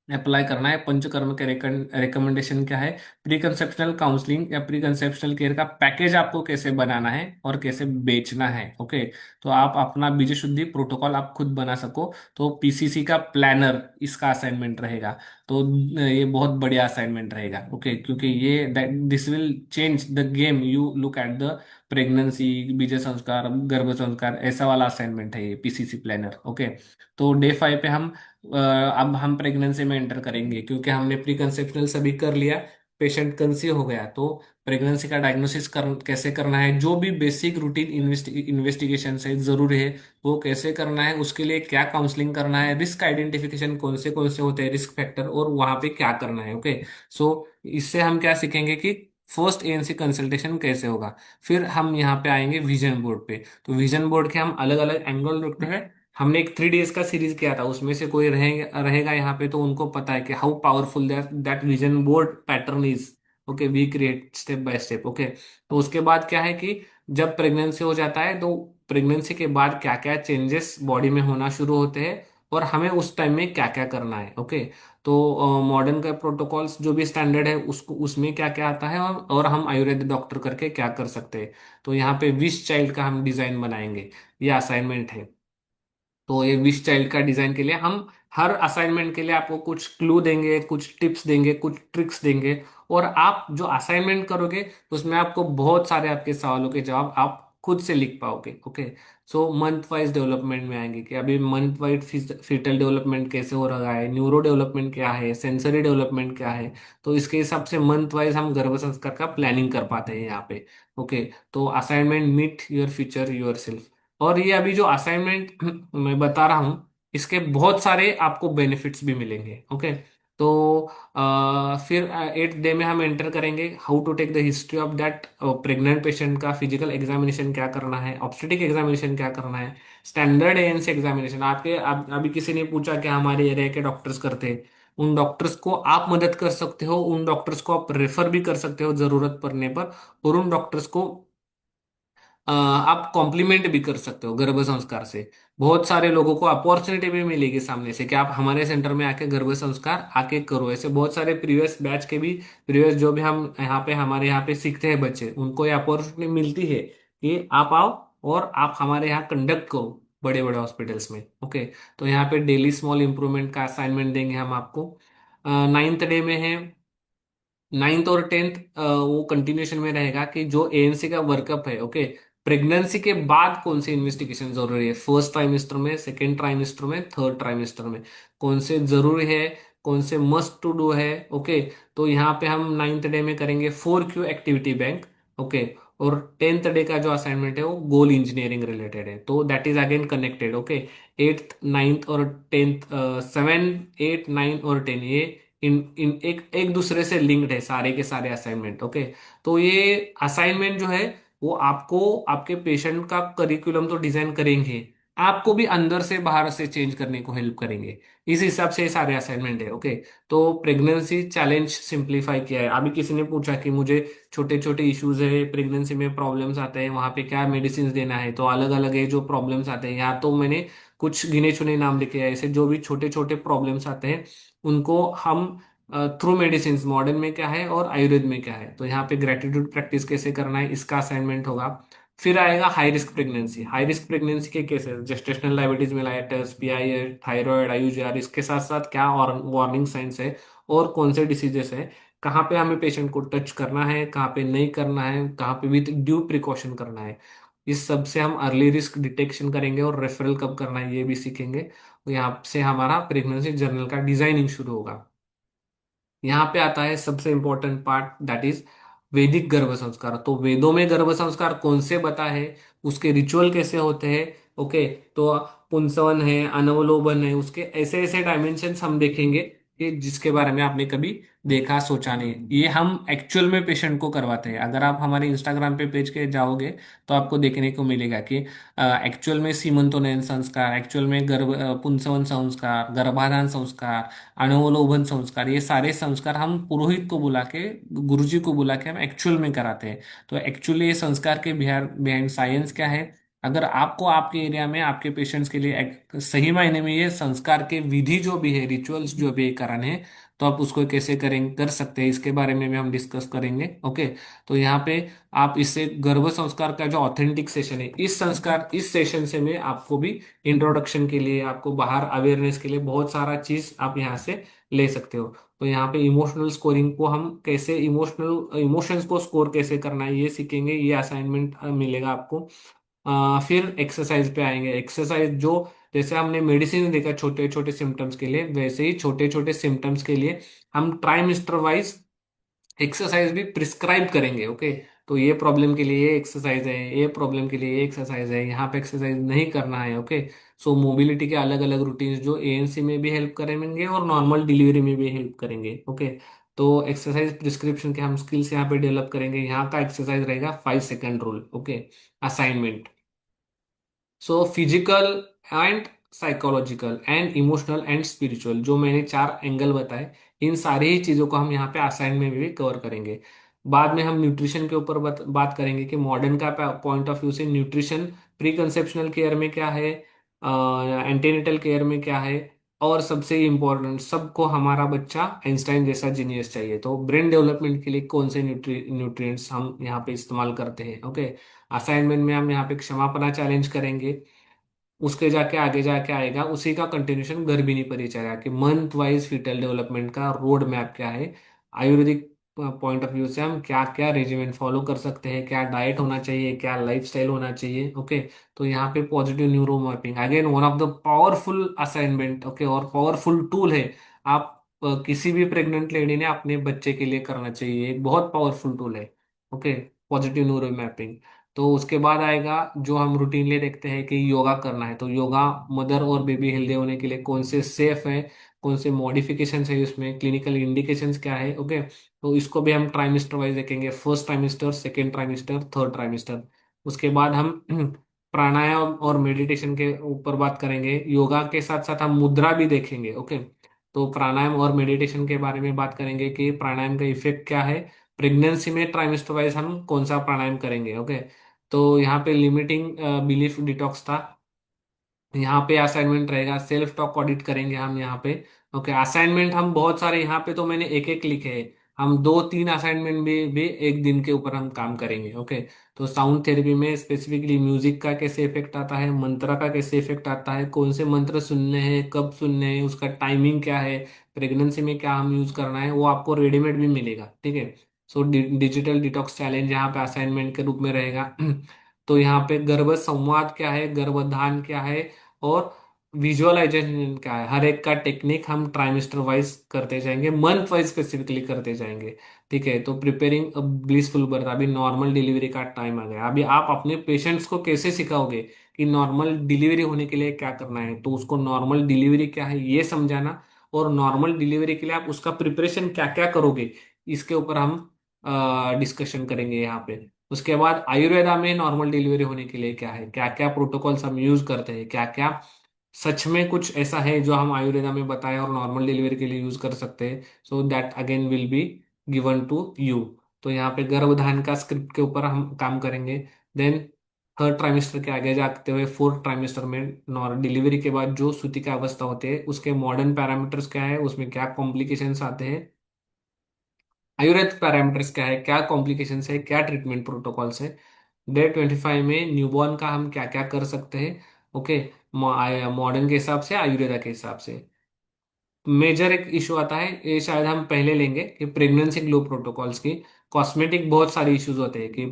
अप्लाई करना है। पंचकर्म के रिकमेंडेशन क्या है, प्री कंसेप्शनल काउंसलिंग या प्री कंसेप्शनल केयर का पैकेज आपको कैसे बनाना है और कैसे बेचना है। ओके, तो आप अपना बीज शुद्धि प्रोटोकॉल आप खुद बना सको। तो पीसीसी का प्लानर इसका असाइनमेंट रहेगा। तो ये बहुत बढ़िया असाइनमेंट रहेगा। ओके, क्योंकि ये this will change the game, you look at the pregnancy, बीज संस्कार, गर्भ संस्कार, ऐसा वाला असाइनमेंट है ये पीसीसी प्लानर। ओके, तो डे 5 पे हम अब हम प्रेगनेंसी में एंटर करेंगे, क्योंकि हमने प्री कंसेप्शनल सभी कर लिया, पेशेंट कंसीव हो गया। तो प्रेगनेंसी का डायग्नोसिस कैसे करना है, जो भी बेसिक रूटीन इन्वेस्टिगेशन है जरूरी है वो कैसे करना है, उसके लिए क्या काउंसलिंग करना है, रिस्क आइडेंटिफिकेशन कौन से होते हैं रिस्क फैक्टर, और वहां पे क्या करना है। ओके, सो इससे हम क्या सीखेंगे कि फर्स्ट एएनसी कंसल्टेशन कैसे होगा। फिर हम यहाँ पे आएंगे विजन बोर्ड पे। तो विजन बोर्ड के हम अलग अलग एंगल रखते हैं। हमने एक 3 डेज का सीरीज किया था, उसमें से कोई रहेगा रहेगा यहाँ पे, तो उनको पता है कि how powerful that vision board pattern is. Okay, we create step by step. Okay, तो उसके बाद क्या है कि जब प्रेगनेंसी हो जाता है तो प्रेगनेंसी के बाद क्या क्या चेंजेस बॉडी में होना शुरू होते हैं और हमें उस टाइम में क्या क्या करना है। ओके, तो मॉडर्न का प्रोटोकॉल्स जो भी स्टैंडर्ड है उसको उसमें क्या क्या आता है और हम आयुर्वेद डॉक्टर करके क्या कर सकते हैं। तो यहाँ पे विश चाइल्ड का हम डिजाइन बनाएंगे, ये असाइनमेंट है। तो ये विश चाइल्ड का डिजाइन के लिए हम हर असाइनमेंट के लिए आपको कुछ क्लू देंगे, कुछ टिप्स देंगे, कुछ ट्रिक्स देंगे, और आप जो असाइनमेंट करोगे उसमें आपको बहुत सारे आपके सवालों के जवाब आप खुद से लिख पाओगे। ओके, सो मंथ वाइज डेवलपमेंट में आएंगे कि अभी मंथ वाइज फीटल डेवलपमेंट कैसे हो रहा है, न्यूरो डेवलपमेंट क्या है, सेंसरी डेवलपमेंट क्या है। तो इसके हिसाब से मंथ वाइज हम गर्भ संस्कार का प्लानिंग कर पाते हैं यहाँ पे। ओके, तो assignment meet your future your self. और ये अभी जो असाइनमेंट मैं बता रहा हूँ इसके बहुत सारे आपको बेनिफिट्स भी मिलेंगे। ओके, तो फिर 8th डे में हम एंटर करेंगे how to take the history of that pregnant patient का फिजिकल एग्जामिनेशन क्या करना है, ऑब्स्टेटिक एग्जामिनेशन क्या करना है, स्टैंडर्ड एएनसी एग्जामिनेशन। अभी किसी ने पूछा कि हमारे एरिया के डॉक्टर्स करते हैं, उन डॉक्टर्स को आप मदद कर सकते हो, उन डॉक्टर्स को आप रेफर भी कर सकते हो जरूरत पड़ने पर, और उन डॉक्टर्स को आप कॉम्प्लीमेंट भी कर सकते हो गर्भ संस्कार से। बहुत सारे लोगों को अपॉर्चुनिटी भी मिलेगी सामने से कि आप हमारे सेंटर में आके गर्भ संस्कार आके करो। ऐसे बहुत सारे प्रीवियस बैच के भी, प्रीवियस जो भी हम यहाँ पे हमारे यहाँ पे सीखते हैं बच्चे, उनको ये अपॉर्चुनिटी मिलती है कि आप आओ और आप हमारे यहाँ कंडक्ट करो बड़े बड़े हॉस्पिटल्स में। ओके, तो यहाँ पे डेली स्मॉल इंप्रूवमेंट का असाइनमेंट देंगे हम आपको। 9th डे में है, 9th और 10th वो कंटिन्यूशन में रहेगा कि जो एएनसी का वर्कअप है। ओके, प्रेगनेंसी के बाद कौन सी इन्वेस्टिगेशन जरूरी है, फर्स्ट ट्राइमेस्टर में, सेकेंड ट्राइमेस्टर में, थर्ड ट्राइमेस्टर में कौन से जरूरी है, कौन से मस्ट टू डू है। ओके, तो यहाँ पे हम 9th डे में करेंगे 4Q एक्टिविटी बैंक। ओके, और 10th डे का जो असाइनमेंट है वो गोल इंजीनियरिंग रिलेटेड है, तो that is again connected. Okay, 8th 9th और 10th, 7 8 9 और 10 ये इन इन एक दूसरे से लिंक्ड है सारे के सारे असाइनमेंट। ओके, तो ये असाइनमेंट जो है वो आपको आपके पेशेंट का करिकुलम तो डिजाइन करेंगे, आपको भी अंदर से बाहर से चेंज करने को हेल्प करेंगे। इस हिसाब से ये सारे असाइनमेंट है। ओके, तो प्रेगनेंसी चैलेंज सिंप्लीफाई किया है। अभी किसी ने पूछा कि मुझे छोटे छोटे इश्यूज है, प्रेगनेंसी में प्रॉब्लम्स आते हैं, वहां पे क्या मेडिसिन देना है, तो अलग अलग है जो प्रॉब्लम्स आते हैं यहाँ, तो मैंने कुछ गिने चुने नाम लिखे हैं। ऐसे जो भी छोटे छोटे प्रॉब्लम्स आते हैं उनको हम थ्रू मेडिसिन, मॉडर्न में क्या है और आयुर्वेद में क्या है, तो यहाँ पे ग्रेटिट्यूड प्रैक्टिस कैसे करना है इसका असाइनमेंट होगा। फिर आएगा high risk pregnancy. High risk pregnancy के cases, gestational diabetes mellitus, PI, thyroid, IUGR, इसके साथ साथ क्या वार्निंग साइंस है और कौन से डिसीजेस है, कहाँ पे हमें पेशेंट को टच करना है, कहाँ पे नहीं करना है, कहाँ पे विथ ड्यू प्रिकॉशन करना है। इस सब से हम अर्ली रिस्क डिटेक्शन करेंगे और रेफरल कब करना है ये भी सीखेंगे। तो यहाँ से हमारा प्रेगनेंसी जर्नल का डिजाइनिंग शुरू होगा। यहाँ पे आता है सबसे इंपॉर्टेंट पार्ट, दैट इज वैदिक गर्भ संस्कार। तो वेदों में गर्भ संस्कार कौन से बता है, उसके रिचुअल कैसे होते हैं। ओके, तो पुंसवन है, अनवलोबन है, उसके ऐसे ऐसे डायमेंशंस हम देखेंगे कि जिसके बारे में आपने कभी देखा सोचा नहीं। ये हम एक्चुअल में पेशेंट को करवाते हैं। अगर आप हमारे इंस्टाग्राम पे पेज के जाओगे तो आपको देखने को मिलेगा कि एक्चुअल में सीमंतोनयन संस्कार, एक्चुअल में पुंसवन संस्कार, गर्भाधान संस्कार, अणुवलोबन संस्कार, ये सारे संस्कार हम पुरोहित को बुला के, गुरुजी को बुला के हम एक्चुअल में कराते हैं। तो एक्चुअली ये संस्कार के बिहाइंड साइंस क्या है। अगर आपको आपके एरिया में आपके पेशेंट्स के लिए सही मायने में ये संस्कार के विधि जो भी है, रिचुअल्स जो भी कराने हैं, तो आप उसको कैसे करें कर सकते हैं इसके बारे में भी हम डिस्कस करेंगे। ओके, तो यहाँ पे आप इससे गर्भ संस्कार का जो ऑथेंटिक सेशन है, इस सेशन से में आपको भी इंट्रोडक्शन के लिए, आपको बाहर अवेयरनेस के लिए बहुत सारा चीज आप यहाँ से ले सकते हो। तो यहाँ पे इमोशनल स्कोरिंग को हम कैसे, इमोशंस को स्कोर कैसे करना है ये सीखेंगे, ये असाइनमेंट मिलेगा आपको। फिर एक्सरसाइज पे आएंगे। एक्सरसाइज जो, जैसे हमने मेडिसिन देखा छोटे छोटे सिम्टम्स के लिए, वैसे ही छोटे छोटे सिम्टम्स के लिए हम ट्राइमेस्टर वाइज एक्सरसाइज भी प्रिस्क्राइब करेंगे। ओके, तो ये प्रॉब्लम के लिए ये एक्सरसाइज है, ये प्रॉब्लम के लिए ये एक्सरसाइज है, यहाँ पे एक्सरसाइज नहीं करना है। ओके, सो मोबिलिटी के अलग अलग रूटीन्स जो एएनसी में भी हेल्प करेंगे और नॉर्मल डिलीवरी में भी हेल्प करेंगे। ओके, तो एक्सरसाइज प्रिस्क्रिप्शन के हम स्किल्स यहाँ पे डेवलप करेंगे। यहाँ का एक्सरसाइज रहेगा 5 second rule. Okay, assignment. So physical and psychological and emotional and spiritual, जो मैंने 4 एंगल बताए, इन सारी ही चीजों को हम यहाँ पे असाइनमेंट में भी कवर करेंगे। बाद में हम न्यूट्रिशन के ऊपर बात करेंगे कि मॉडर्न का पॉइंट ऑफ व्यू से न्यूट्रिशन प्री कंसेप्शनल केयर में क्या है, एंटीनेटल केयर में क्या है, और सबसे इम्पोर्टेंट, सबको हमारा बच्चा आइंस्टाइन जैसा जीनियस चाहिए, तो ब्रेन डेवलपमेंट के लिए कौन से न्यूट्रिएंट्स हम यहाँ पे इस्तेमाल करते हैं। ओके, असाइनमेंट में हम यहाँ पे क्षमापना चैलेंज करेंगे। उसके जाके आगे जाके आएगा उसी का कंटिन्यूशन गर्भिणी परिचर्या कि मंथ वाइज फीटल डेवलपमेंट का रोड मैप क्या है, आयुर्वेदिक पॉइंट ऑफ व्यू से हम क्या क्या रेजिमेंट फॉलो कर सकते हैं, क्या डाइट होना चाहिए, क्या लाइफस्टाइल होना चाहिए। ओके, तो यहाँ पे positive neuro mapping again one of the powerful assignment, okay, और पावरफुल टूल है। आप किसी भी प्रेग्नेंट लेडी ने अपने बच्चे के लिए करना चाहिए, एक बहुत पावरफुल टूल है। Okay, positive neuro mapping. तो उसके बाद आएगा जो हम रूटीनली देखते हैं कि योगा करना है, तो योगा मदर और बेबी हेल्दी होने के लिए कौन से सेफ है, कौन से मॉडिफिकेशन है, उसमें क्लिनिकल इंडिकेशंस क्या है। ओके, तो इसको भी हम ट्राइमेस्टर वाइज देखेंगे, first trimester, second trimester, third trimester. उसके बाद हम प्राणायाम और मेडिटेशन के ऊपर बात करेंगे, योगा के साथ साथ हम मुद्रा भी देखेंगे। ओके, तो प्राणायाम और मेडिटेशन के बारे में बात करेंगे कि प्राणायाम का इफेक्ट क्या है, प्रेगनेंसी में ट्राइमेस्टर वाइज हम कौन सा प्राणायाम करेंगे। ओके, तो यहाँ पे लिमिटिंग बिलीफ डिटॉक्स था। यहाँ पे असाइनमेंट रहेगा, सेल्फ टॉक ऑडिट करेंगे हम यहाँ पे। ओके, असाइनमेंट हम बहुत सारे, यहाँ पे तो मैंने एक एक लिखे हैं, हम 2-3 असाइनमेंट भी एक दिन के ऊपर हम काम करेंगे। ओके, तो साउंड थेरेपी में स्पेसिफिकली म्यूजिक का कैसे इफेक्ट आता है, मंत्र का कैसे इफेक्ट आता है, कौन से मंत्र सुनने हैं, कब सुनने हैं, उसका टाइमिंग क्या है, प्रेगनेंसी में क्या हम यूज करना है, वो आपको रेडीमेड भी मिलेगा। ठीक है, सो डिजिटल डिटॉक्स चैलेंज यहाँ पे असाइनमेंट के रूप में रहेगा। तो यहाँ पे गर्भ संवाद क्या है, गर्भधान क्या है, और विजुअलाइजेशन क्या है, हर एक का टेक्निक हम ट्राइमेस्टर वाइज करते जाएंगे, मंथ वाइज स्पेसिफिकली करते जाएंगे। ठीक है, तो प्रिपेयरिंग अ ब्लिसफुल बर्थ, अभी नॉर्मल डिलीवरी का टाइम आ गया, अभी आप अपने पेशेंट्स को कैसे सिखाओगे कि नॉर्मल डिलीवरी होने के लिए क्या करना है, तो उसको नॉर्मल डिलीवरी क्या है ये समझाना, और नॉर्मल डिलीवरी के लिए आप उसका प्रिपरेशन क्या क्या करोगे, इसके ऊपर हम डिस्कशन करेंगे यहाँ पे। उसके बाद आयुर्वेदा में नॉर्मल डिलीवरी होने के लिए क्या है, क्या क्या प्रोटोकॉल्स हम यूज करते हैं, क्या क्या सच में कुछ ऐसा है जो हम आयुर्वेदा में बताएं और नॉर्मल डिलीवरी के लिए यूज कर सकते हैं, so that again will be given to you. तो यहाँ पे गर्भधान का स्क्रिप्ट के ऊपर हम काम करेंगे। देन थर्ड ट्राइमेस्टर के आगे जाते हुए फोर्थ ट्राइमेस्टर में नॉर्मल डिलीवरी के बाद जो सूती का अवस्था होती है उसके मॉडर्न पैरामीटर्स क्या है, उसमें क्या कॉम्प्लिकेशंस आते हैं, आयुर्वेद पैरामीटर्स क्या है, क्या कॉम्प्लिकेशंस है, क्या ट्रीटमेंट प्रोटोकॉल्स है। डे 25 में न्यूबॉर्न का हम क्या क्या कर सकते हैं। ओके, मॉडर्न के हिसाब से, आयुर्वेदा के हिसाब से। मेजर एक इशू आता है, ये शायद हम पहले लेंगे, कि प्रेगनेंसी ग्लो प्रोटोकॉल्स की कॉस्मेटिक बहुत सारे इश्यूज होते हैं कि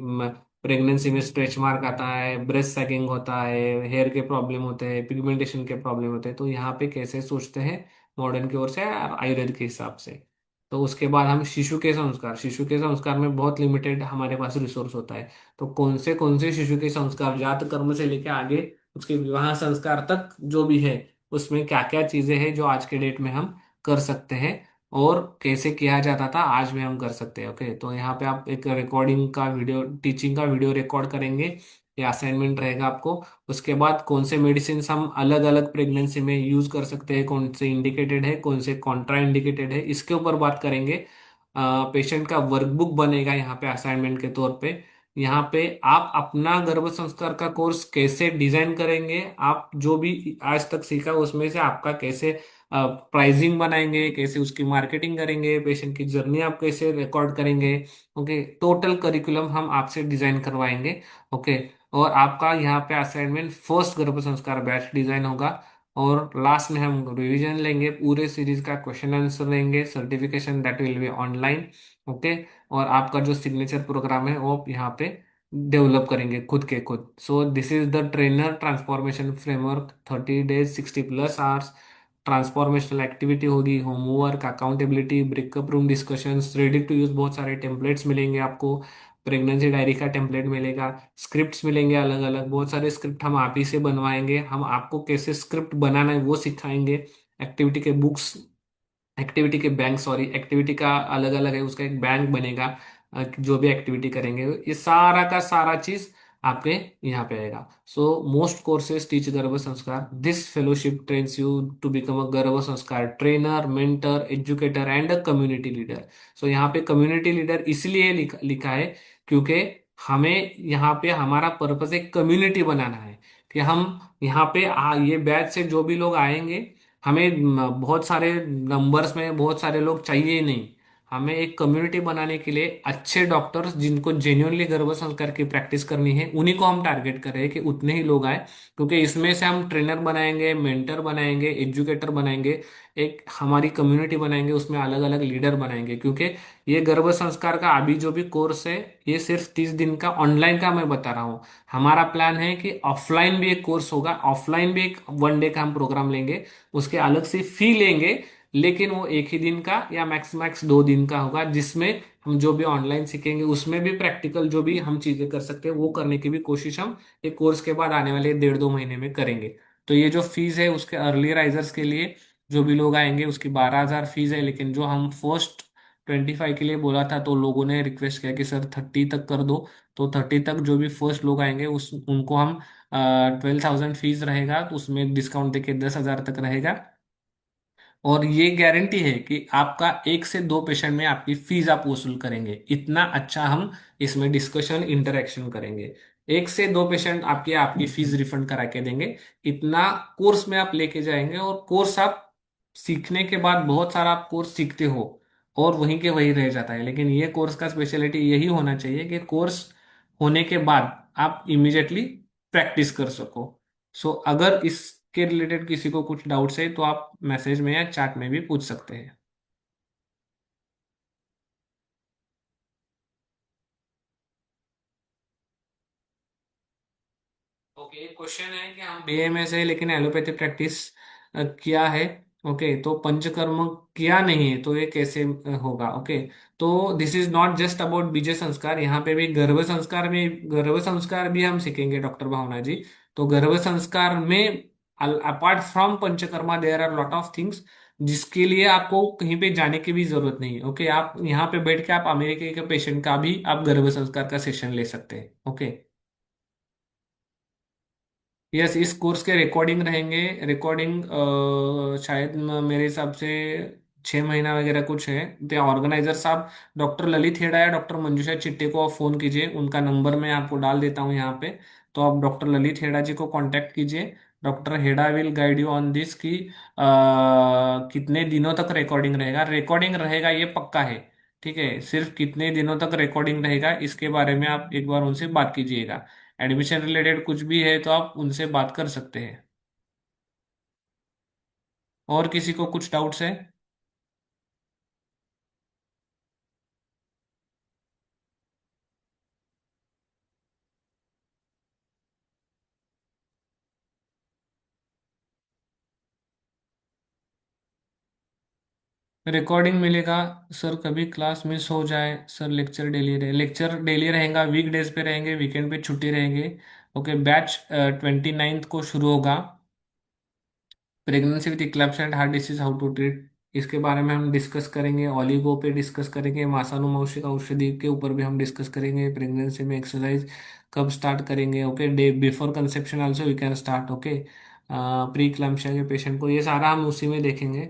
प्रेगनेंसी में स्ट्रेच मार्क आता है, ब्रेस्ट सैगिंग होता है, हेयर के प्रॉब्लम होते हैं, पिगमेंटेशन के प्रॉब्लम होते हैं, तो यहाँ पे कैसे सोचते हैं मॉडर्न की ओर से और आयुर्वेद के हिसाब से। तो उसके बाद हम शिशु के संस्कार में बहुत लिमिटेड हमारे पास रिसोर्स होता है, तो कौन से शिशु के संस्कार, जात कर्म से लेकर आगे उसके विवाह संस्कार तक जो भी है, उसमें क्या क्या चीजें हैं जो आज के डेट में हम कर सकते हैं, और कैसे किया जाता था आज भी हम कर सकते हैं। ओके, तो यहाँ पे आप एक रिकॉर्डिंग का वीडियो, टीचिंग का वीडियो रिकॉर्ड करेंगे, ये असाइनमेंट रहेगा आपको। उसके बाद कौन से मेडिसिन हम अलग अलग प्रेगनेंसी में यूज कर सकते हैं, कौन से इंडिकेटेड है, कौन से कॉन्ट्रा इंडिकेटेड है, इसके ऊपर बात करेंगे। पेशेंट का वर्कबुक बनेगा यहाँ पे असाइनमेंट के तौर पे। यहाँ पे आप अपना गर्भ संस्कार का कोर्स कैसे डिजाइन करेंगे, आप जो भी आज तक सीखा उसमें से आपका कैसे प्राइसिंग बनाएंगे, कैसे उसकी मार्केटिंग करेंगे, पेशेंट की जर्नी आप कैसे रिकॉर्ड करेंगे। ओके, टोटल करिकुलम हम आपसे डिजाइन करवाएंगे। ओके, और आपका यहाँ पे असाइनमेंट फर्स्ट गर्भ संस्कार बैच डिजाइन होगा, और लास्ट में हम रिवीजन लेंगे, पूरे सीरीज का क्वेश्चन आंसर लेंगे, certification that will B online. Okay, और आपका जो सिग्नेचर प्रोग्राम है वो आप यहाँ पे डेवलप करेंगे खुद के खुद। So this is the trainer transformation framework, 30 days 60+ hours transformational activity होगी, homework, accountability, breakup room discussions, ready to use बहुत सारे टेम्पलेट्स मिलेंगे आपको, प्रेगनेंसी डायरी का टेम्पलेट मिलेगा, स्क्रिप्ट्स मिलेंगे अलग अलग, बहुत सारे स्क्रिप्ट हम आप ही से बनवाएंगे, हम आपको कैसे स्क्रिप्ट बनाना है वो सिखाएंगे। एक्टिविटी के बुक्स, एक्टिविटी के बैंक, सॉरी, एक्टिविटी का अलग अलग है, उसका एक बैंक बनेगा। जो भी एक्टिविटी करेंगे ये सारा का सारा चीज आपके यहाँ पे आएगा। So most courses teach garbh sanskar. This fellowship trains you to become a garbh sanskar trainer, mentor, educator and a community leader. So यहाँ पे कम्युनिटी लीडर इसलिए लिखा है क्योंकि हमें यहाँ पे हमारा पर्पस एक कम्युनिटी बनाना है कि हम यहाँ पे ये बैच से जो भी लोग आएंगे, हमें बहुत सारे नंबर्स में बहुत सारे लोग चाहिए ही नहीं। हमें एक कम्युनिटी बनाने के लिए अच्छे डॉक्टर्स जिनको जेन्युइनली गर्भ संस्कार की प्रैक्टिस करनी है उन्हीं को हम टारगेट कर रहे हैं कि उतने ही लोग आए, क्योंकि इसमें से हम ट्रेनर बनाएंगे, मेंटर बनाएंगे, एजुकेटर बनाएंगे, एक हमारी कम्युनिटी बनाएंगे, उसमें अलग अलग लीडर बनाएंगे। क्योंकि ये गर्भ संस्कार का अभी जो भी कोर्स है ये सिर्फ 30 दिन का ऑनलाइन का मैं बता रहा हूँ। हमारा प्लान है कि ऑफलाइन भी एक कोर्स होगा, ऑफलाइन भी एक 1 डे का हम प्रोग्राम लेंगे, उसके अलग से फी लेंगे, लेकिन वो एक ही दिन का या मैक्स मैक्स 2 दिन का होगा, जिसमें हम जो भी ऑनलाइन सीखेंगे उसमें भी प्रैक्टिकल जो भी हम चीजें कर सकते हैं वो करने की भी कोशिश हम एक कोर्स के बाद आने वाले 1.5-2 महीने में करेंगे। तो ये जो फीस है उसके अर्ली राइजर्स के लिए जो भी लोग आएंगे उसकी 12,000 फीस है, लेकिन जो हम फर्स्ट 25 के लिए बोला था तो लोगों ने रिक्वेस्ट किया कि सर 30 तक कर दो। तो 30 तक जो भी फर्स्ट लोग आएंगे उस उनको हम 12,000 फीस रहेगा, तो उसमें डिस्काउंट देके 10,000 तक रहेगा। और ये गारंटी है कि आपका 1 से 2 पेशेंट में आपकी फीस आप वसूल करेंगे, इतना अच्छा हम इसमें डिस्कशन इंटरेक्शन करेंगे। 1 से 2 पेशेंट आपकी आपकी फीस रिफंड करा के देंगे, इतना कोर्स में आप लेके जाएंगे। और कोर्स आप सीखने के बाद बहुत सारा आप कोर्स सीखते हो और वहीं के वहीं रह जाता है, लेकिन ये कोर्स का स्पेशलिटी यही होना चाहिए कि कोर्स होने के बाद आप इमिजिएटली प्रैक्टिस कर सको। सो अगर इसके रिलेटेड किसी को कुछ डाउट्स है तो आप मैसेज में या चैट में भी पूछ सकते हैं। ओके, एक क्वेश्चन है कि हम बीएमएस है लेकिन एलोपैथी प्रैक्टिस किया है। ओके, तो पंचकर्म किया नहीं है तो ये कैसे होगा? ओके, तो this is not just about बीज संस्कार, यहाँ पे भी गर्भ संस्कार भी हम सीखेंगे डॉक्टर भावना जी। तो गर्भ संस्कार में apart from panchakarma there are lot of things जिसके लिए आपको कहीं पे जाने की भी जरूरत नहीं है। ओके, आप यहाँ पे बैठ के आप अमेरिका के पेशेंट का भी आप गर्भ संस्कार का सेशन ले सकते हैं। ओके, यस, इस कोर्स के रिकॉर्डिंग रहेंगे। रिकॉर्डिंग शायद मेरे हिसाब से 6 महीना वगैरह कुछ है। तो ऑर्गेनाइजर साहब डॉक्टर ललित हेड़ा या डॉक्टर मंजूषा चिट्टे को आप फोन कीजिए, उनका नंबर मैं आपको डाल देता हूँ यहाँ पे। तो आप डॉक्टर ललित हेड़ा जी को कांटेक्ट कीजिए। डॉक्टर हेड़ा will guide you on this कि कितने दिनों तक रिकॉर्डिंग रहेगा। रिकॉर्डिंग रहेगा ये पक्का है, ठीक है, सिर्फ कितने दिनों तक रिकॉर्डिंग रहेगा इसके बारे में आप एक बार उनसे बात कीजिएगा। एडमिशन रिलेटेड कुछ भी है तो आप उनसे बात कर सकते हैं। और किसी को कुछ डाउट्स है? रिकॉर्डिंग मिलेगा सर। कभी क्लास मिस हो जाए सर, लेक्चर डेली रहेगा, वीक डेज पे रहेंगे, वीकेंड पे छुट्टी रहेंगे। ओके, बैच 29 को शुरू होगा। Pregnancy with eclampsia and heart disease how to treat, इसके बारे में हम डिस्कस करेंगे। ओलिगो पे डिस्कस करेंगे, मासानुमौशिक औषधि के ऊपर भी हम डिस्कस करेंगे। प्रेगनेंसी में एक्सरसाइज कब स्टार्ट करेंगे? Okay, day before conception also we can start. Okay, pre eclampsia के पेशेंट को ये सारा हम उसी में देखेंगे।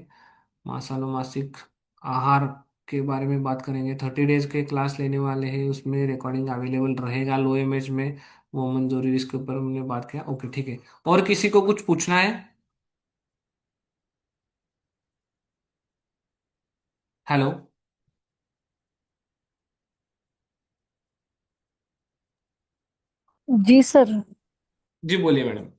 मासानुमासिक आहार के बारे में बात करेंगे। 30 डेज के क्लास लेने वाले हैं, उसमें रिकॉर्डिंग अवेलेबल रहेगा लो एमएच में। वो मंजूरी इसके ऊपर हमने बात किया। ओके, ठीक है। और किसी को कुछ पूछना है? हेलो। जी सर। जी बोलिए मैडम।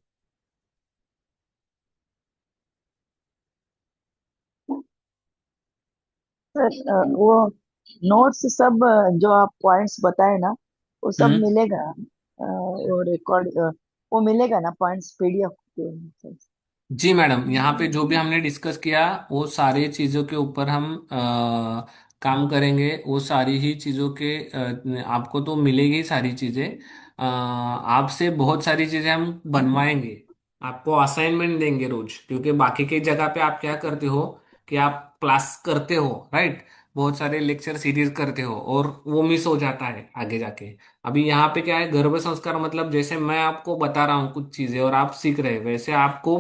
सर वो नोट्स सब जो आप पॉइंट्स बताए ना वो सब हम्म। मिलेगा, वो रिकॉर्ड वो मिलेगा ना पॉइंट्स पीडीएफ के? जी मैडम, यहाँ पे जो भी हमने डिस्कस किया वो सारी चीज़ों के ऊपर हम काम करेंगे। वो सारी ही चीज़ों के आपको तो मिलेगी सारी चीज़ें। आपसे बहुत सारी चीज़ें हम बनवाएंगे, आपको असाइनमेंट देंगे रोज, क्योंकि बाकी की जगह पे आप क्या करते हो कि आप क्लास करते हो, राइट? बहुत सारे लेक्चर सीरीज करते हो और वो मिस हो जाता है आगे जाके। अभी यहाँ पे क्या है, गर्भ संस्कार मतलब जैसे मैं आपको बता रहा हूँ कुछ चीजें और आप सीख रहे हैं, वैसे आपको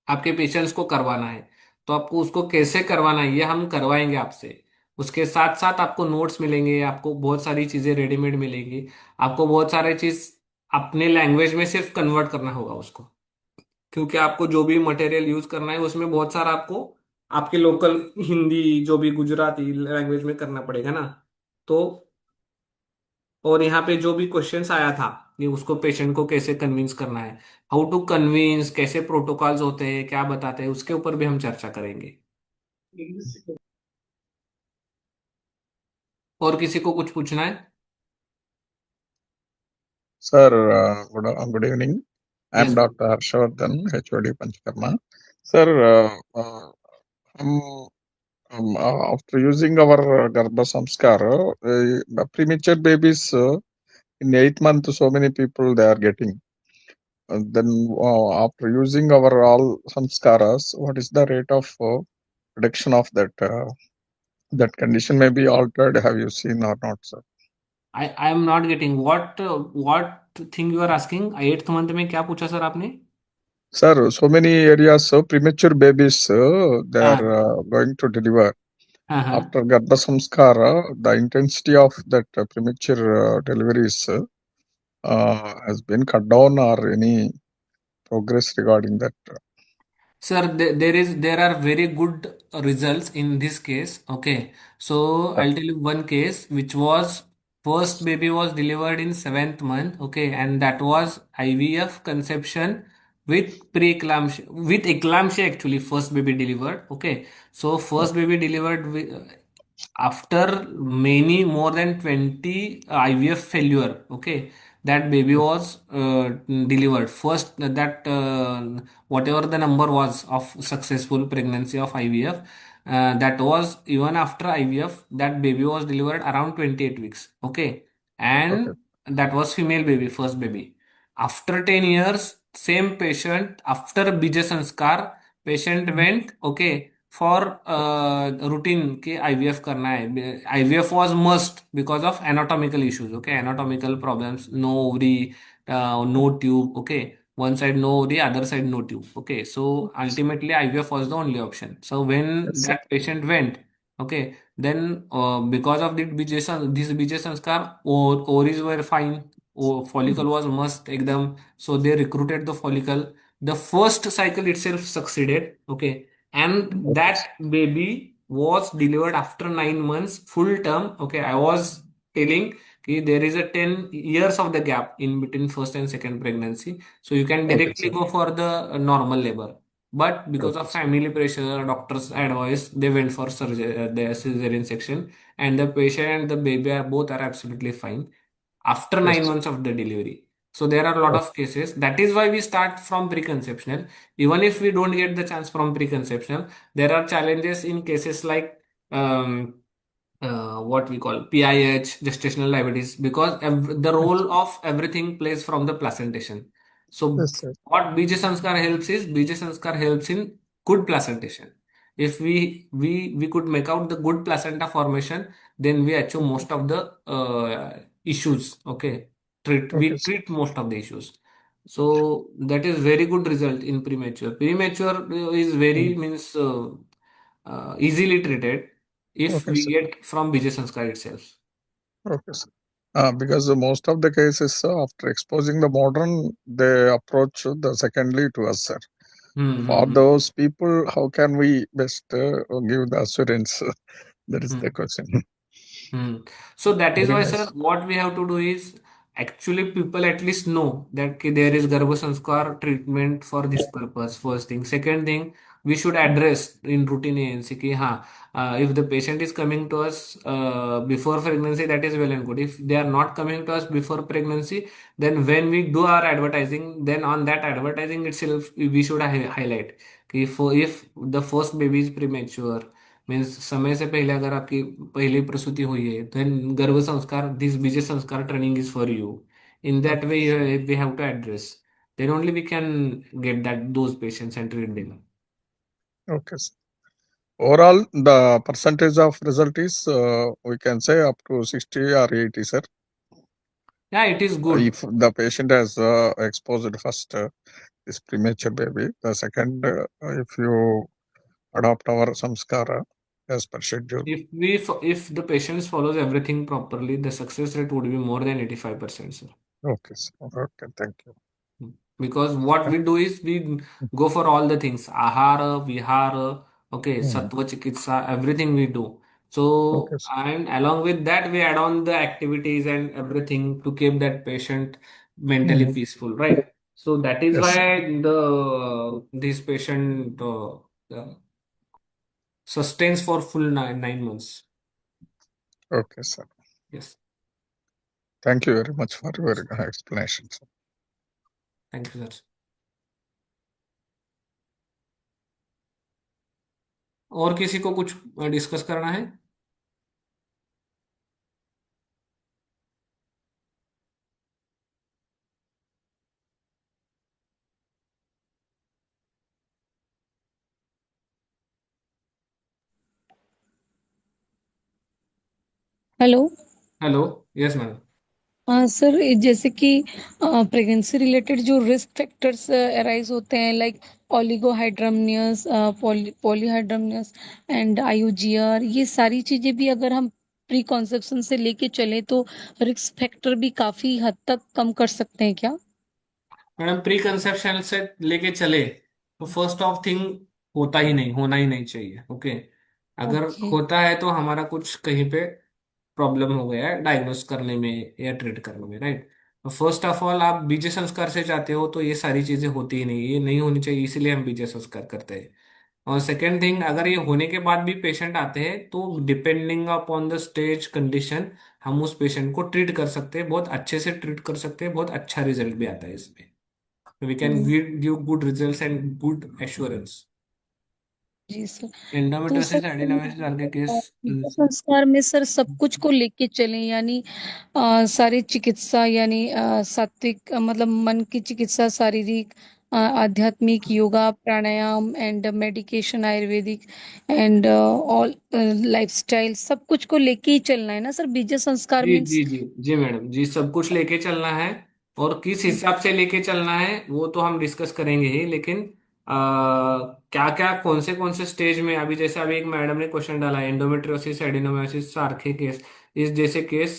आपके पेशेंट्स को करवाना है। तो आपको उसको कैसे करवाना है ये हम करवाएंगे आपसे। उसके साथ साथ आपको नोट्स मिलेंगे, आपको बहुत सारी चीजें रेडीमेड मिलेगी। आपको बहुत सारे चीज अपने लैंग्वेज में सिर्फ कन्वर्ट करना होगा उसको, क्योंकि आपको जो भी मटेरियल यूज करना है उसमें बहुत सारा आपको आपके लोकल हिंदी जो भी गुजराती लैंग्वेज में करना पड़ेगा ना। तो और यहाँ पे जो भी क्वेश्चंस आया था कि उसको पेशेंट को कैसे कन्विंस करना है, हाउ टू कन्विंस, कैसे प्रोटोकॉल्स होते हैं, क्या बताते हैं, उसके ऊपर भी हम चर्चा करेंगे। और किसी को कुछ पूछना है? Sir, good evening. I am yes. Dr. Harshavardhan, HOD Panchkarma. Sir, um, after using our Garbha Samskar, premature babies in 8 months, so many people they are getting. Then after using our all samskaras, what is the rate of reduction of that? That condition may be altered. Have you seen or not, sir? I am not getting what thing you are asking. 8th month में क्या पूछा sir आपने? Sir, so many areas, premature babies, they हाँ are going to deliver. हाँ हाँ। After Garbha Samskara, the intensity of that premature deliveries has been cut down or any progress regarding that? Sir, there are very good results in this case. Okay, so Sir. I'll tell you one case which was first baby was delivered in 7th month. Okay, and that was IVF conception with preeclampsia, with eclampsia actually. First baby delivered. Okay, so first baby delivered after many more than 20 IVF failure. Okay, that baby was delivered first. That whatever the number was of successful pregnancy of IVF, that was even after IVF, that baby was delivered around 28 weeks. Okay, Okay. and that was female baby, first baby. After 10 years, same patient, after Bija Sanskar, patient went, okay, for routine कि IVF करना है. IVF was must because of anatomical issues, okay, anatomical problems, no ovary, no tube, okay, one side no ovary, other side no tube, okay. So ultimately IVF was the only option. So when Yes, sir. that patient went, okay, then because of this BJ Sanskar, ovaries were fine, follicle was must ekdam. So they recruited the follicle. The first cycle itself succeeded, okay, and Okay, that baby was delivered after 9 months, full term. Okay, I was telling कि there is a 10 years of the gap in between first and second pregnancy, so you can okay, directly sir. go for the normal labor. But because Okay, of sir. family pressure, doctor's advice, they went for surgery, the cesarean section, and the patient and the baby are both are absolutely fine after Yes, nine sir. months of the delivery. So there are a lot Okay, of cases. That is why we start from preconceptional. Even if we don't get the chance from preconceptional, there are challenges in cases like um, what we call PIH, gestational diabetes, because the yes, role of everything plays from the placentation. So yes, sir. what Bija Sanskar helps is Bija Sanskar helps in good placentation. If we could make out the good placenta formation, then we achieve most of the issues. Okay, Okay, we sir. treat most of the issues. So that is very good result in premature. Premature is very Mm. means easily treated if Okay, we sir. get from Vijay Sanskar itself. Okay, sir. Because most of the cases, after exposing the modern, they approach the secondly to us, sir. Hmm, For hmm, those people, how can we best give the assurance? That is hmm, the question. hmm. So that is Very why, sir, nice. what we have to do is actually people at least know that there is Garbha Sanskar treatment for this purpose. First thing. Second thing, we should address in routine ANC कि हाँ, if the patient is coming to us before pregnancy, that is well and good. If they are not coming to us before pregnancy, then when we do our advertising, then on that advertising itself, we should highlight कि if the first baby is premature, means समय से पहले अगर आपकी पहली प्रसूति हुई है, देन गर्भ sanskar, this beej sanskar training is for you. In that way we have to address, then only we can get that those patients and treat them. Okay, sir. Overall, the percentage of result is, we can say up to 60 or 80, sir. Yeah, it is good. If the patient has exposed first this premature baby, the second, if you adopt our samskara as per schedule. If the patient follows everything properly, the success rate would be more than 85%, sir. Okay, sir. Okay, thank you. Because what we do is we go for all the things, ahara, vihara, okay, Mm. sattva chikitsa, everything we do. Okay, So, sir. and along with that, we add on the activities and everything to keep that patient mentally Mm. peaceful, right? So that is Yes, sir. why this patient sustains for full 9 months. Okay, sir. Yes. Thank you very much for your explanation, sir. Thank you, sir. और किसी को कुछ discuss करना है? Hello. Hello, yes madam. Sir जैसे कि pregnancy related जो risk factors arise होते हैं, लाइक ओलिगोहाइड्रमनियस, पॉलीहाइड्रमनियस एंड आईयूजीआर, ये सारी चीजें भी अगर हम प्री कॉन्सेप्शन से लेके चले तो रिस्क फैक्टर भी काफी हद तक कम कर सकते हैं क्या? मैडम, प्री कंसेप्शन से लेके चले तो फर्स्ट ऑफ थिंग होना ही नहीं चाहिए, ओके। अगर ओके। होता है तो हमारा कुछ कहीं पे प्रॉब्लम हो गया है डायग्नोस करने में या ट्रीट करने में, राइट। तो फर्स्ट ऑफ ऑल, आप बीजे संस्कार से जाते हो तो ये सारी चीजें होती ही नहीं, ये नहीं होनी चाहिए, इसीलिए हम बीजे संस्कार करते हैं। और सेकेंड थिंग, अगर ये होने के बाद भी पेशेंट आते हैं तो depending upon the stage condition हम उस पेशेंट को ट्रीट कर सकते हैं, बहुत अच्छे से ट्रीट कर सकते हैं, बहुत अच्छा रिजल्ट भी आता है इसमें। We can hmm, give good results and good assurance. जी सर। तो sir endometriosis, adenomyosis are the case. संस्कार में सर सब कुछ को लेके चलें, यानी सारी चिकित्सा, यानी सात्विक, मतलब मन की चिकित्सा, शारीरिक, आध्यात्मिक, yoga, pranayama and medication, Ayurvedic and all lifestyle, सब कुछ को लेके ही चलना है ना सर? बीज संस्कार जी मीन्स। जी जी जी मैडम जी, सब कुछ लेके चलना है। और किस हिसाब से लेके चलना है वो तो हम डिस्कस करेंगे ही, लेकिन क्या क्या कौन से स्टेज में, अभी जैसे अभी एक मैडम ने क्वेश्चन डाला, एंडोमेट्रियोसिस, एडिनोमाइसिस, सारखे केस, इस जैसे केस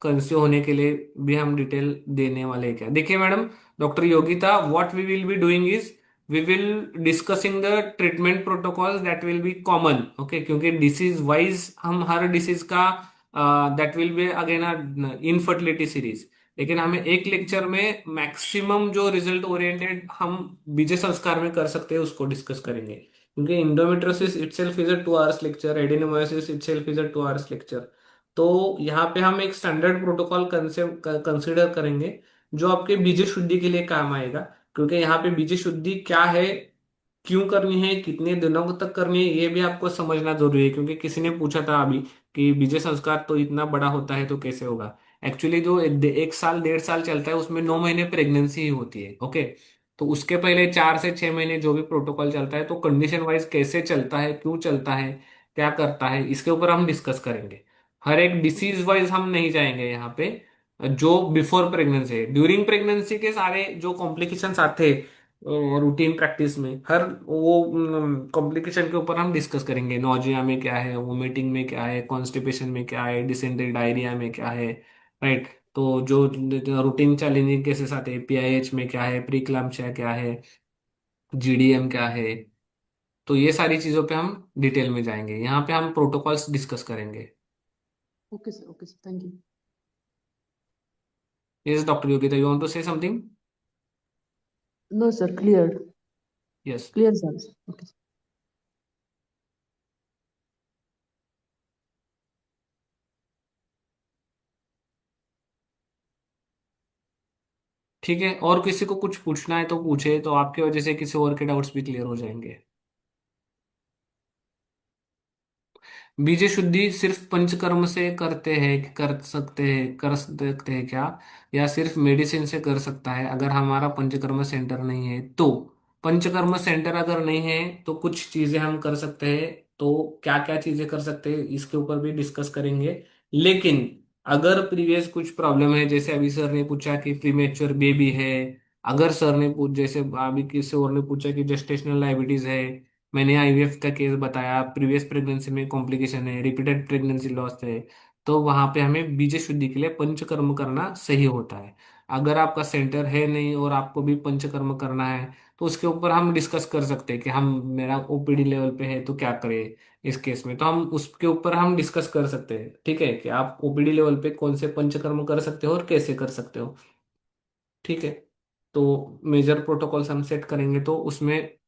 कंसीव होने के लिए भी हम डिटेल देने वाले हैं क्या? देखिए madam, doctor Yogita, what we will be doing is we will discussing the treatment protocols that will be common, okay, क्योंकि डिसीज वाइज हम हर डिसीज का that will be again infertility series, लेकिन हमें एक लेक्चर में मैक्सिमम जो रिजल्ट ओरिएंटेड हम बीजे संस्कार में कर सकते हैं उसको डिस्कस करेंगे, क्योंकि endometriosis itself is a 2 hours lecture, adenomyosis itself is a 2 hours lecture. तो यहाँ पे हम एक स्टैंडर्ड प्रोटोकॉल कंसिडर करेंगे जो आपके बीज शुद्धि के लिए काम आएगा, क्योंकि यहाँ पे बीज शुद्धि क्या है, क्यों करनी है, कितने दिनों तक करनी है, ये भी आपको समझना जरूरी है, क्योंकि किसी ने पूछा था अभी कि बीज संस्कार तो इतना बड़ा होता है तो कैसे होगा। एक्चुअली जो 1 साल 1.5 साल चलता है उसमें 9 महीने प्रेगनेंसी ही होती है, ओके। तो उसके पहले 4 से 6 महीने जो भी प्रोटोकॉल चलता है तो कंडीशन वाइज कैसे चलता है, क्यों चलता है, क्या करता है, इसके ऊपर हम डिस्कस करेंगे। हर एक डिसीज वाइज हम नहीं जाएंगे यहाँ पे। जो बिफोर प्रेगनेंसी है, ड्यूरिंग प्रेगनेंसी के सारे जो कॉम्प्लिकेशंस आते हैं रूटीन प्रैक्टिस में, हर वो कॉम्प्लिकेशन के ऊपर हम डिस्कस करेंगे। नोजिया में क्या है, वोमिटिंग में क्या है, कॉन्स्टिपेशन में क्या है, डिसेंट्री डायरिया में क्या है, राइट। तो जो रूटीन चैलेंजिंग केसेस आते हैं, पीआईएच में क्या है, प्रीक्लैम्पशिया क्या है, जीडीएम क्या है, तो ये सारी चीजों पे हम डिटेल में जाएंगे, यहाँ पे हम प्रोटोकॉल्स डिस्कस करेंगे। Okay sir, okay sir, thank you. Yes doctor Yogita, you want to say something? No sir, clear, yes. Clear sir. Okay. ठीक है, और किसी को कुछ पूछना है तो पूछे, तो आपकी वजह से किसी और के डाउट्स भी क्लियर हो जाएंगे। बीज शुद्धि सिर्फ पंचकर्म से करते हैं, कर सकते हैं क्या, या सिर्फ मेडिसिन से कर सकता है? अगर हमारा पंचकर्म सेंटर नहीं है तो पंचकर्म सेंटर अगर नहीं है तो कुछ चीजें हम कर सकते हैं। तो क्या क्या चीजें कर सकते हैं इसके ऊपर भी डिस्कस करेंगे। लेकिन अगर प्रीवियस कुछ प्रॉब्लम है, जैसे अभी सर ने पूछा कि प्रीमेच्योर बेबी है, अगर सर ने पूछ जैसे अभी किसी और ने पूछा कि जेस्टेशनल डायबिटीज है, मैंने आईवीएफ का केस बताया, प्रीवियस प्रेगनेंसी में कॉम्प्लिकेशन है, रिपीटेड प्रेगनेंसी लॉस है, तो वहां पे हमें बीज शुद्धि के लिए पंचकर्म करना सही होता है। अगर आपका सेंटर है नहीं और आपको भी पंचकर्म करना है तो उसके ऊपर हम डिस्कस कर सकते हैं कि हम मेरा ओपीडी लेवल पे है तो क्या करें। इस केस में तो हम उसके ऊपर हम डिस्कस कर सकते हैं, ठीक है, कि आप ओपीडी लेवल पे कौन से पंचकर्म कर सकते हो और कैसे कर सकते हो। ठीक है। तो मेजर प्रोटोकॉल्स हम सेट करेंगे तो उसमें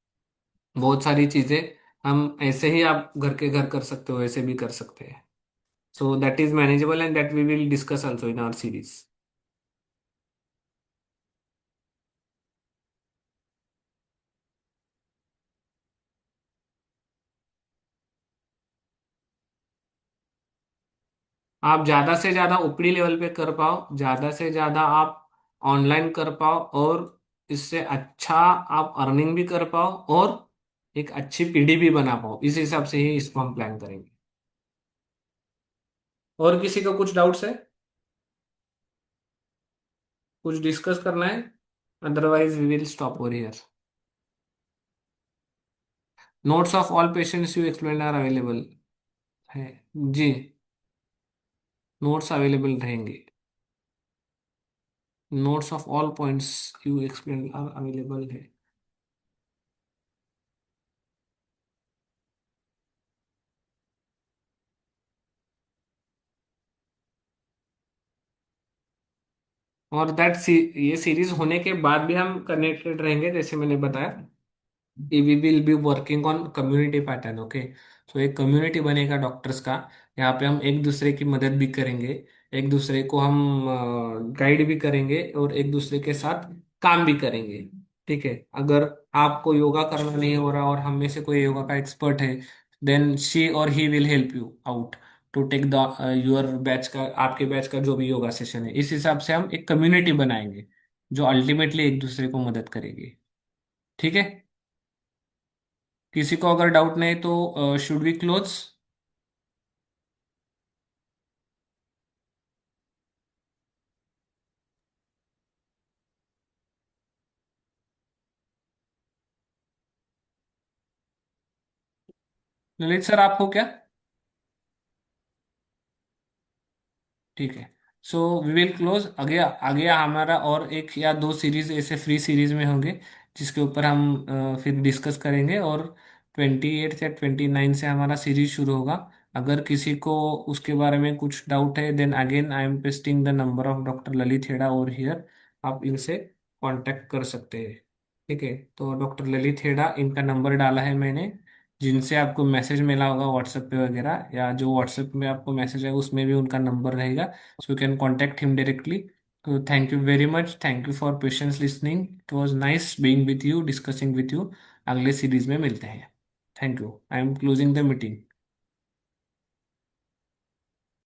बहुत सारी चीजें हम ऐसे ही आप घर के घर कर सकते हो, ऐसे भी कर सकते हैं। So that is manageable and that we will discuss also in our series. आप ज्यादा से ज्यादा ओपीडी लेवल पे कर पाओ, ज्यादा से ज्यादा आप ऑनलाइन कर पाओ, और इससे अच्छा आप अर्निंग भी कर पाओ और एक अच्छी पीढ़ी भी बना पाओ, इस हिसाब से ही इसको हम प्लान करेंगे। और किसी को कुछ डाउट्स है, कुछ डिस्कस करना है? Otherwise we will stop over here. Notes of all patients you explain are available है। जी, नोट्स अवेलेबल रहेंगे। Notes of all points you explain are available है। और ये सीरीज होने के बाद भी हम कनेक्टेड रहेंगे, जैसे मैंने बताया। We will be working on community pattern. Okay, so एक कम्युनिटी बनेगा डॉक्टर्स का। यहाँ पे हम एक दूसरे की मदद भी करेंगे, एक दूसरे को हम गाइड भी करेंगे और एक दूसरे के साथ काम भी करेंगे। ठीक है, अगर आपको योगा करना नहीं हो रहा और हम में से कोई योगा का एक्सपर्ट है, देन शी और he will help you out to take the your batch का, आपके बैच का जो भी योगा सेशन है। इस हिसाब से हम एक कम्युनिटी बनाएंगे जो अल्टीमेटली एक दूसरे को मदद करेगी। ठीक है, किसी को अगर डाउट नहीं तो should we close? Lalit sir, आपको क्या? ठीक है, सो वी विल क्लोज। आगे आगे हमारा और एक या दो सीरीज ऐसे फ्री सीरीज में होंगे जिसके ऊपर हम फिर डिस्कस करेंगे। और 28 या 29 से हमारा सीरीज शुरू होगा। अगर किसी को उसके बारे में कुछ डाउट है, then again I am pasting the number of doctor Lalit Heda over here, आप इनसे कांटेक्ट कर सकते हैं। ठीक है, तो डॉक्टर ललित हेड़ा, इनका नंबर डाला है मैंने, जिनसे आपको मैसेज मिला होगा व्हाट्सएप पे वगैरह, या जो व्हाट्सएप में आपको मैसेज है उसमें भी उनका नंबर रहेगा, so you can contact him directly. So thank you very much. Thank you for patience listening. It was nice being with you, discussing with you. अगले सीरीज में मिलते हैं। Thank you. I am closing the meeting.